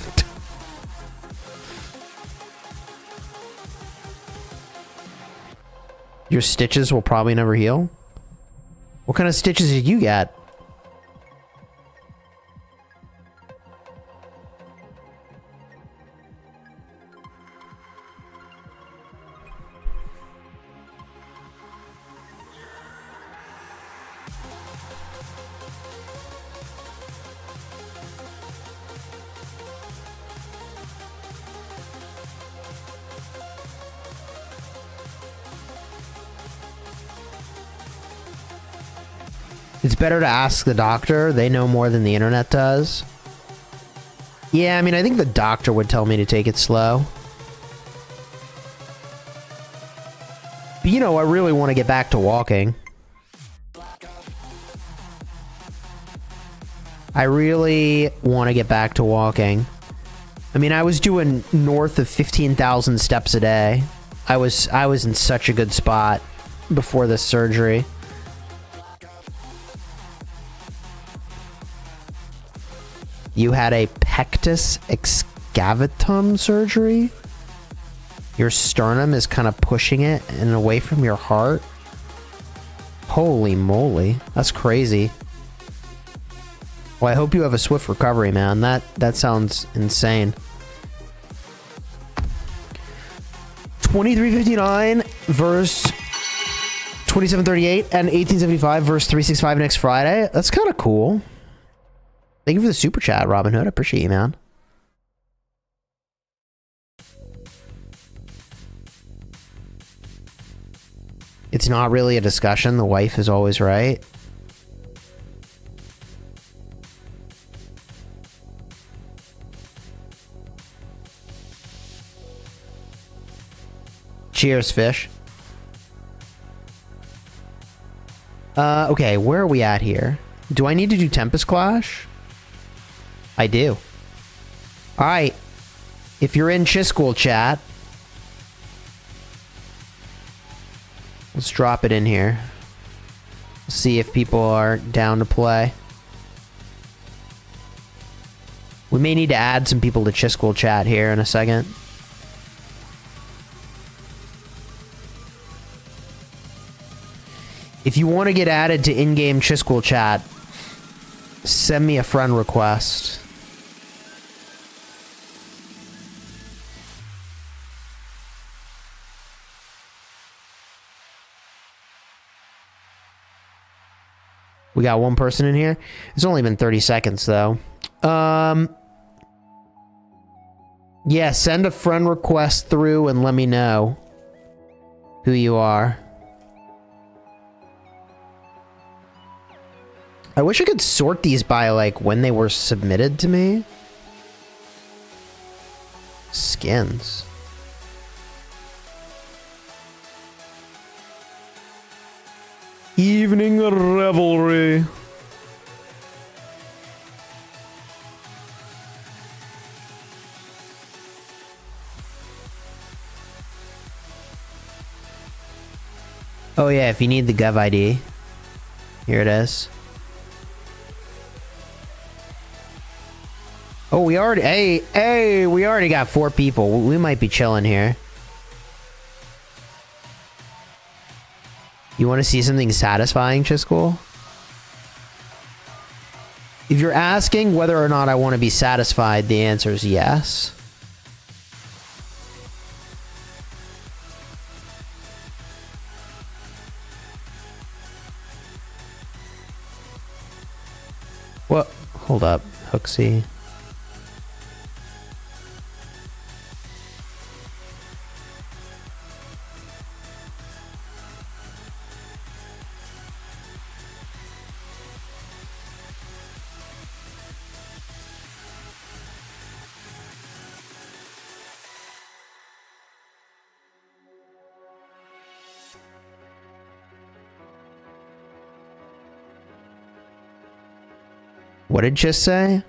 Your stitches will probably never heal? What kind of stitches did you get? It's better to ask the doctor. They know more than the internet does. Yeah, I mean, I think the doctor would tell me to take it slow. But, you know, I really want to get back to walking. I really want to get back to walking. I mean, I was doing north of 15,000 steps a day. I was in such a good spot before this surgery. You had a pectus excavatum surgery? Your sternum is kind of pushing it and away from your heart? Holy moly. That's crazy. Well, I hope you have a swift recovery, man. That sounds insane. 2359 verse 2738 and 1875 verse 365 next Friday. That's kind of cool. Thank you for the super chat, Robin Hood. I appreciate you, man. It's not really a discussion. The wife is always right. Cheers, fish. Okay, where are we at here? Do I need to do Tempest Clash? I do. Alright. If you're in Chisgule chat, let's drop it in here. See if people are down to play. We may need to add some people to Chisgule chat here in a second. If you want to get added to in-game Chisgule chat, send me a friend request. We got one person in here. It's only been 30 seconds, though. Yeah, send a friend request through and let me know who you are. I wish I could sort these by, like, when they were submitted to me. Skins. Evening revelry. Oh yeah, if you need the Gov ID, here it is. Oh, we already, hey, we already got 4 people. We might be chilling here. You want to see something satisfying, Chisgule? If you're asking whether or not I want to be satisfied, the answer is yes. What? Hold up, Hooksy. What did just say?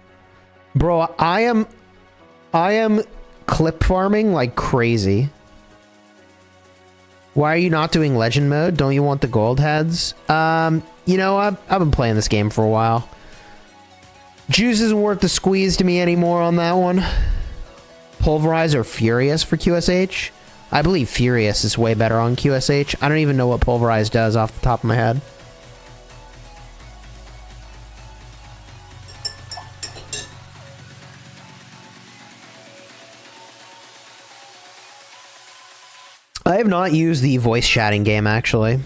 Bro, I am clip farming like crazy. Why are you not doing legend mode? Don't you want the gold heads? You know, I've been playing this game for a while. Juice isn't worth the squeeze to me anymore on that one. Pulverize or Furious for QSH? I believe Furious is way better on QSH. I don't even know what Pulverize does off the top of my head. I have not used the voice chatting game, actually.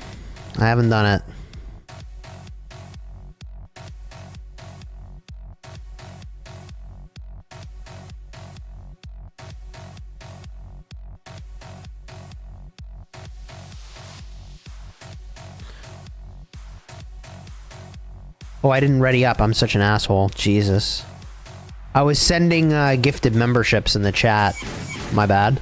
I haven't done it. Oh, I didn't ready up. I'm such an asshole. Jesus. I was sending gifted memberships in the chat. My bad.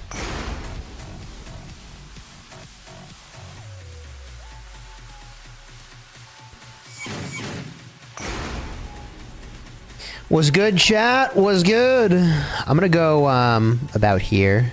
Was good, chat? Was good. I'm gonna go, about here.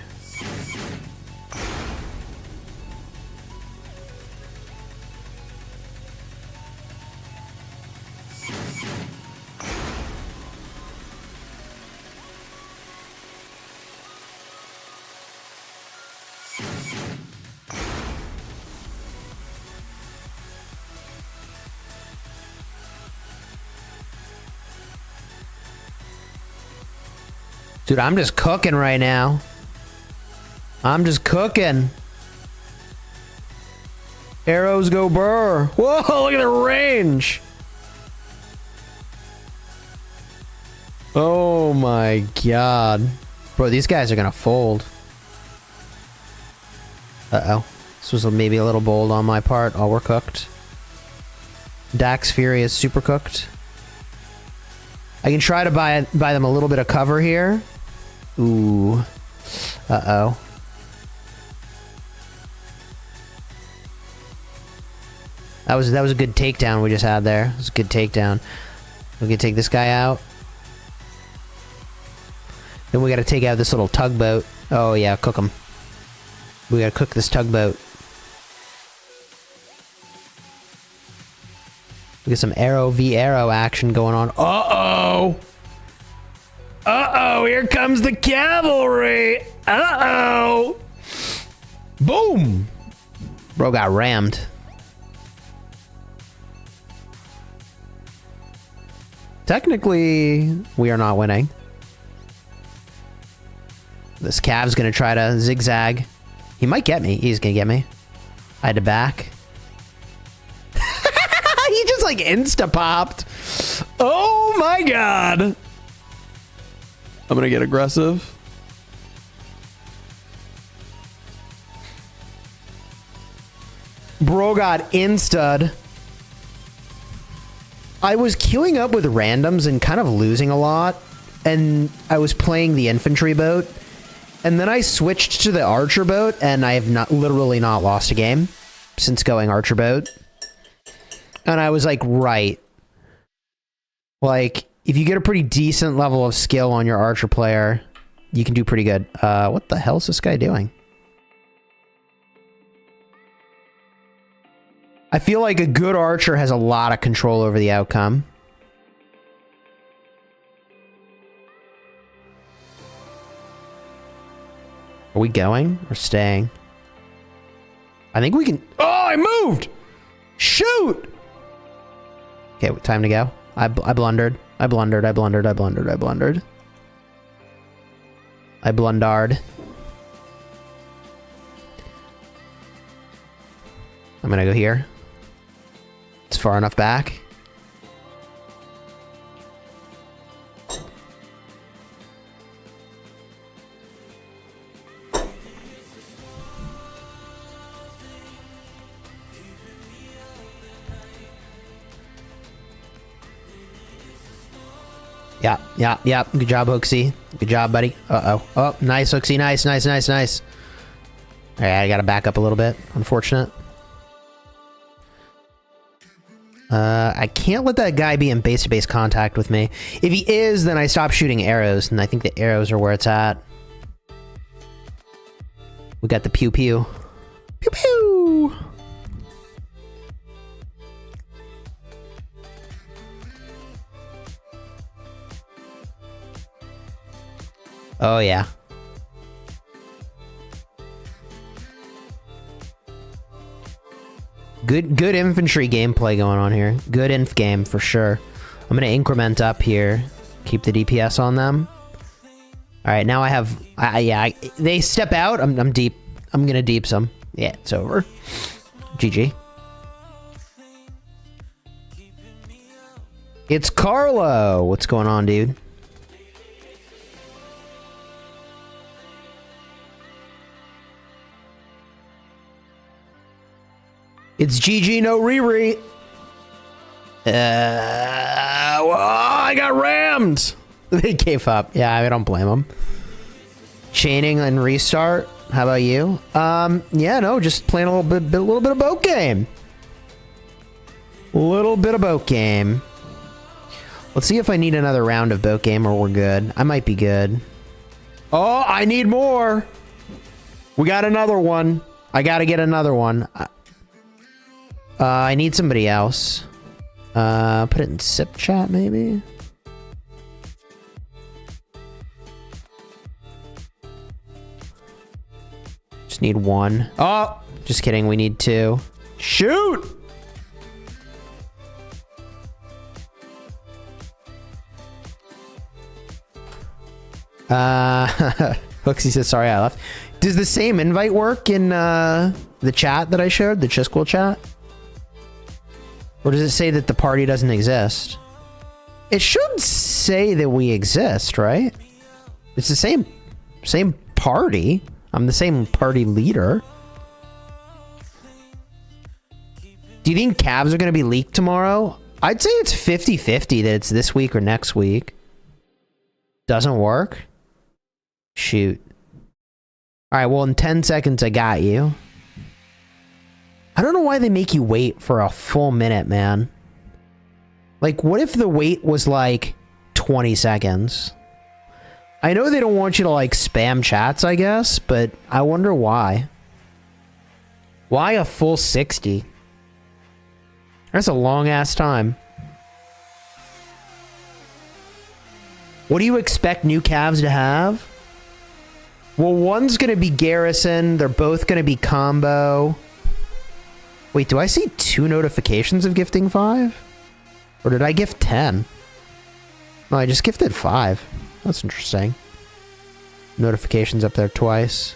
Dude, I'm just cooking right now. I'm just cooking. Arrows go burr. Whoa, look at the range. Oh my god. Bro, these guys are gonna fold. Uh-oh. This was maybe a little bold on my part. Oh, we're cooked. Dax Fury is super cooked. I can try to buy them a little bit of cover here. Ooh. Uh-oh. That was a good takedown we just had there. It was a good takedown. We can take this guy out. Then we gotta take out this little tugboat. Oh yeah, cook him. We gotta cook this tugboat. We get some arrow v arrow action going on. Uh-oh! Uh-oh, here comes the cavalry! Uh-oh! Boom! Bro got rammed. Technically, we are not winning. This cav's gonna try to zigzag. He might get me. He's gonna get me. I had to back. He just like insta-popped. Oh my god! I'm gonna get aggressive. Bro got insta'd. I was queuing up with randoms and kind of losing a lot, and I was playing the infantry boat, and then I switched to the archer boat, and I have literally not lost a game since going archer boat. And I was like, right. Like, if you get a pretty decent level of skill on your archer player, you can do pretty good. What the hell is this guy doing? I feel like a good archer has a lot of control over the outcome. Are we going or staying? I think we can... Oh, I moved! Shoot! Okay, time to go. I blundered. I blundered. I blundered. I blundered. I blundered. I blundered. I'm gonna go here. It's far enough back. Yeah. Good job, Hooksy. Good job, buddy. Uh-oh. Oh, nice, Hooksy. Nice. Alright, I gotta back up a little bit. Unfortunate. I can't let that guy be in base-to-base contact with me. If he is, then I stop shooting arrows, and I think the arrows are where it's at. We got the pew-pew. Pew-pew! Oh, yeah. Good infantry gameplay going on here. Good inf game for sure. I'm gonna increment up here. Keep the DPS on them. All right, now I have. They step out. I'm deep. I'm gonna deep some. Yeah, it's over. GG. It's Carlo. What's going on, dude? It's GG, no Riri. Well, I got rammed. They gave up. Yeah, I don't blame them. Chaining and restart. How about you? Yeah, no, just playing a little bit of boat game. Little bit of boat game. Let's see if I need another round of boat game or we're good. I might be good. Oh, I need more. We got another one. I gotta get another one. I need somebody else. Put it in sip chat, maybe? Just need one. Oh! Just kidding, we need two. Shoot! Hooksy says, sorry I left. Does the same invite work in the chat that I shared? The Chisgule chat? Or does it say that the party doesn't exist? It should say that we exist, right? It's the same party. I'm the same party leader. Do you think cabs are going to be leaked tomorrow? I'd say it's 50-50 that it's this week or next week. Doesn't work? Shoot. All right, well, in 10 seconds, I got you. I don't know why they make you wait for a full minute, man. Like, what if the wait was, like, 20 seconds? I know they don't want you to, like, spam chats, I guess, but I wonder why. Why a full 60? That's a long-ass time. What do you expect new calves to have? Well, one's gonna be Garrison. They're both gonna be combo. Wait, do I see 2 notifications of gifting 5? Or did I gift 10? No, I just gifted 5. That's interesting. Notifications up there twice.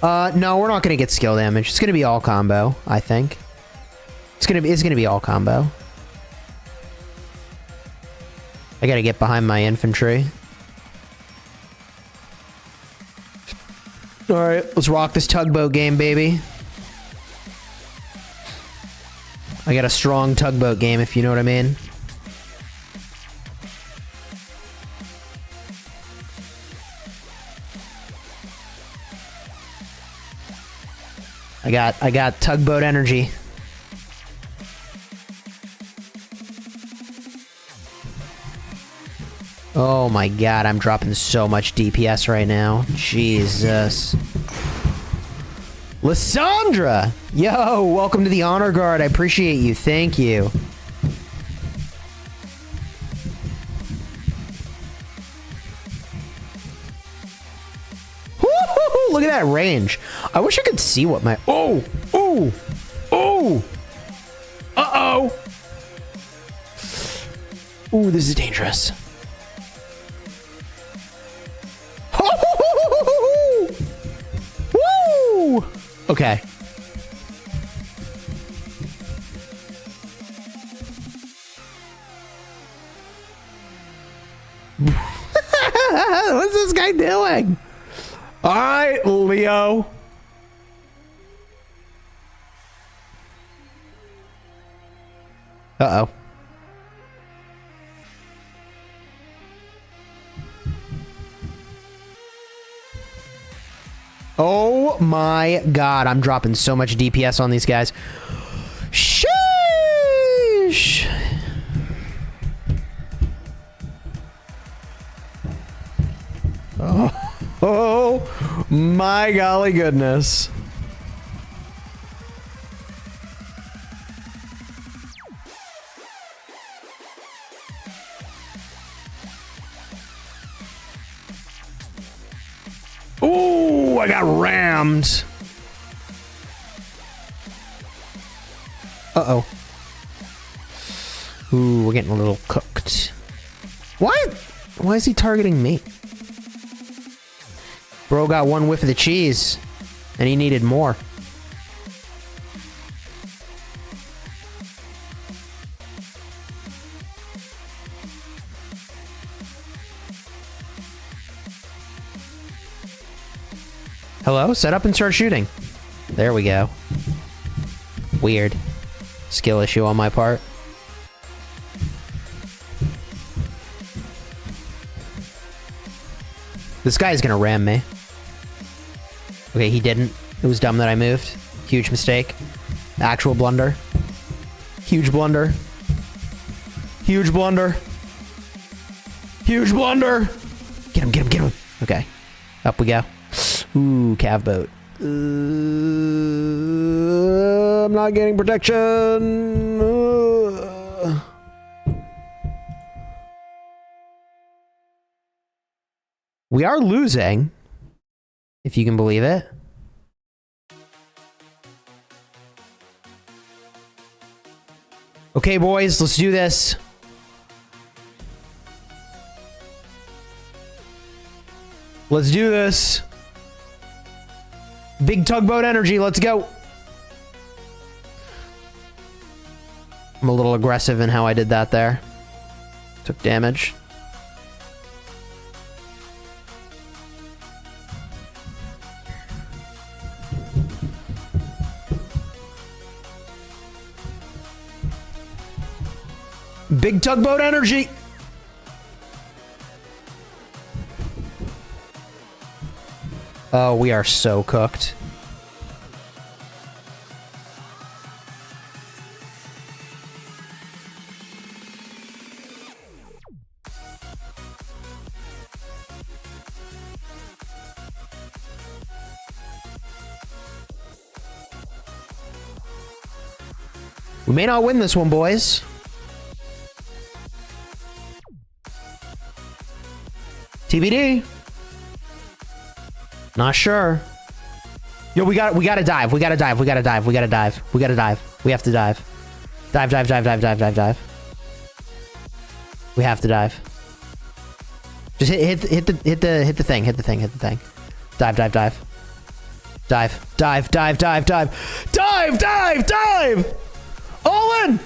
No, we're not gonna get skill damage. It's gonna be all combo, I think. It's gonna be all combo. I gotta get behind my infantry. Alright, let's rock this tugboat game, baby. I got a strong tugboat game, if you know what I mean. I got tugboat energy. Oh my god, I'm dropping so much DPS right now. Jesus. Lysandra! Yo, welcome to the Honor Guard. I appreciate you. Thank you. Woo-hoo-hoo, look at that range. I wish I could see what my... Oh! Oh! Oh! Uh-oh! Ooh, this is dangerous. Woo! Okay. What's this guy doing? All right, Leo. Uh-oh. Oh my god, I'm dropping so much DPS on these guys. Sheesh! Oh my golly goodness. Ooh, I got rammed. Uh-oh. Ooh, we're getting a little cooked. Why is he targeting me? Bro got one whiff of the cheese, and he needed more. Hello? Set up and start shooting. There we go. Weird. Skill issue on my part. This guy is gonna ram me. Okay, he didn't. It was dumb that I moved. Huge mistake. Actual blunder. Huge blunder. Huge blunder. Huge blunder! Get him, get him, get him! Okay. Up we go. Ooh, cav boat. I'm not getting protection. We are losing, if you can believe it. Okay, boys, let's do this. Let's do this. Big tugboat energy, let's go. I'm a little aggressive in how I did that there. Took damage. Big tugboat energy. Oh, we are so cooked. We may not win this one, boys. TBD. Not sure. Yo, we gotta dive. We gotta dive. We gotta dive. We gotta dive. We gotta dive. We have to dive. Dive, dive, dive, dive, dive, dive, dive. We have to dive. Just hit the thing. Hit the thing. Hit the thing. Dive, dive, dive. Dive, dive, dive, dive, dive. Dive, dive, dive! All in!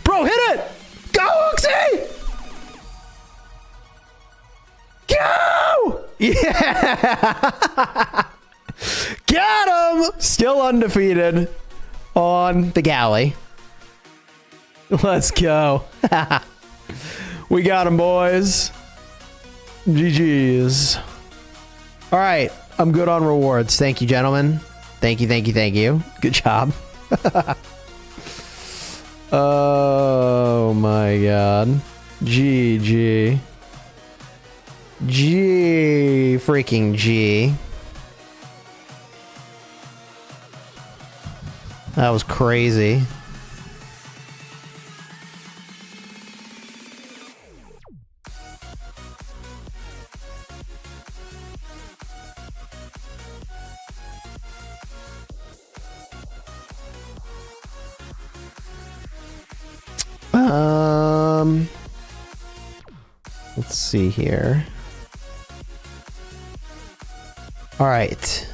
Bro, hit it! Go, Oxy! Go! Yeah! Got him! Still undefeated on the Galley. Let's go. We got him, boys. GG's. All right. I'm good on rewards. Thank you, gentlemen. Thank you, thank you, thank you. Good job. Oh, my God. GG. G. Freaking G. That was crazy. Let's see here. All right.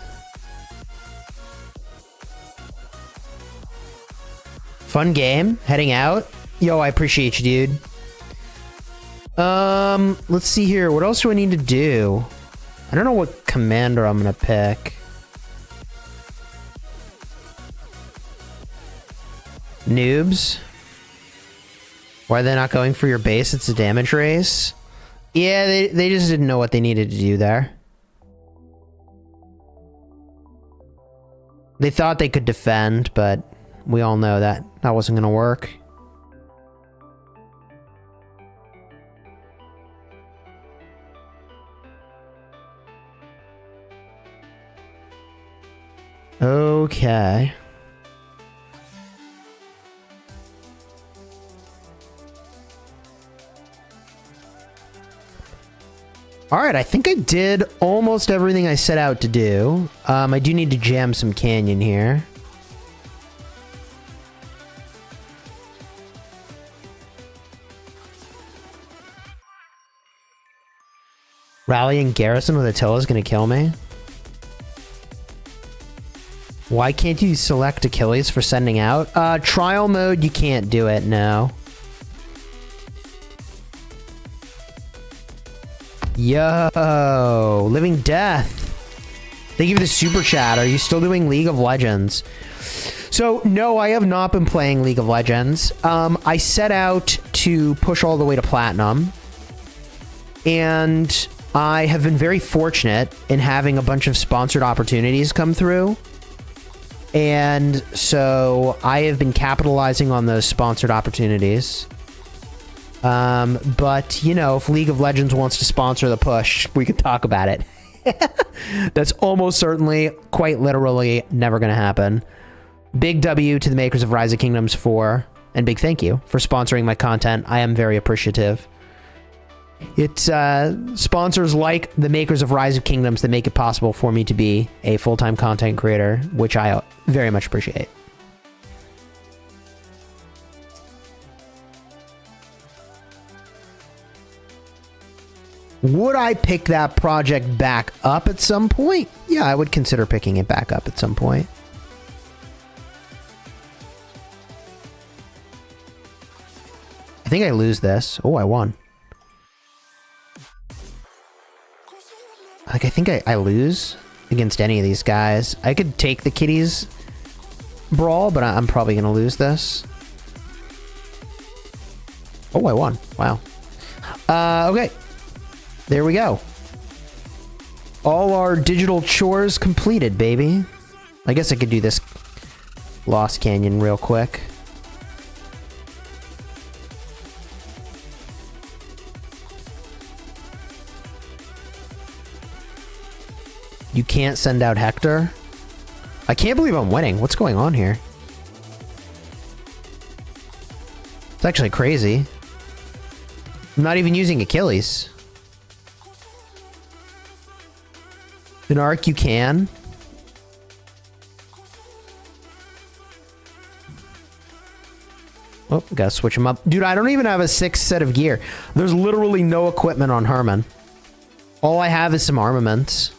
Fun game. Heading out. Yo, I appreciate you, dude. Let's see here. What else do I need to do? I don't know what commander I'm gonna pick. Noobs. Why are they not going for your base? It's a damage race. Yeah, they just didn't know what they needed to do there. They thought they could defend, but we all know that that wasn't going to work. Okay. All right, I think I did almost everything I set out to do. I do need to jam some canyon here. Rallying garrison with Attila is going to kill me. Why can't you select Achilles for sending out? Trial mode, you can't do it, no. Yo, Living Death. Thank you for the super chat. Are you still doing League of Legends? So, no, I have not been playing League of Legends. I set out to push all the way to Platinum. And I have been very fortunate in having a bunch of sponsored opportunities come through. And so I have been capitalizing on those sponsored opportunities. But, you know, if League of Legends wants to sponsor the push, we could talk about it. That's almost certainly, quite literally, never going to happen. Big W to the makers of Rise of Kingdoms 4, and big thank you for sponsoring my content. I am very appreciative. It's sponsors like the makers of Rise of Kingdoms that make it possible for me to be a full-time content creator, which I very much appreciate. Would I pick that project back up at some point? Yeah, I would consider picking it back up at some point. I think I lose this. Oh, I won. Like, I think I lose against any of these guys. I could take the kitties brawl, but I'm probably going to lose this. Oh, I won. Wow. Okay. There we go. All our digital chores completed, baby. I guess I could do this Lost Canyon real quick. You can't send out Hector? I can't believe I'm winning. What's going on here? It's actually crazy. I'm not even using Achilles. An arc you can. Oh, gotta switch him up. Dude, I don't even have a 6th set of gear. There's literally no equipment on Herman. All I have is some armaments.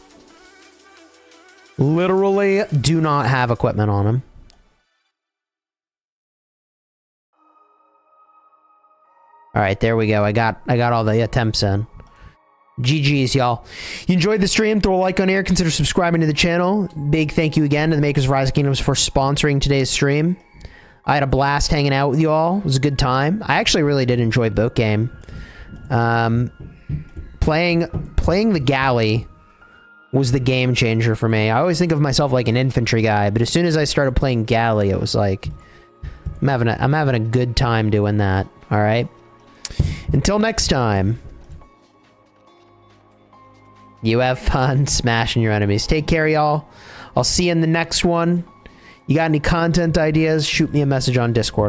Literally do not have equipment on him. All right, there we go. I got all the attempts in. GG's, y'all. You enjoyed the stream? Throw a like on air. Consider subscribing to the channel. Big thank you again to the makers of Rise of Kingdoms for sponsoring today's stream. I had a blast hanging out with you all. It was a good time. I actually really did enjoy boat game. Playing the Galley was the game changer for me. I always think of myself like an infantry guy, but as soon as I started playing Galley, it was like I'm having a good time doing that. All right. Until next time. You have fun smashing your enemies. Take care, y'all. I'll see you in the next one. You got any content ideas? Shoot me a message on Discord.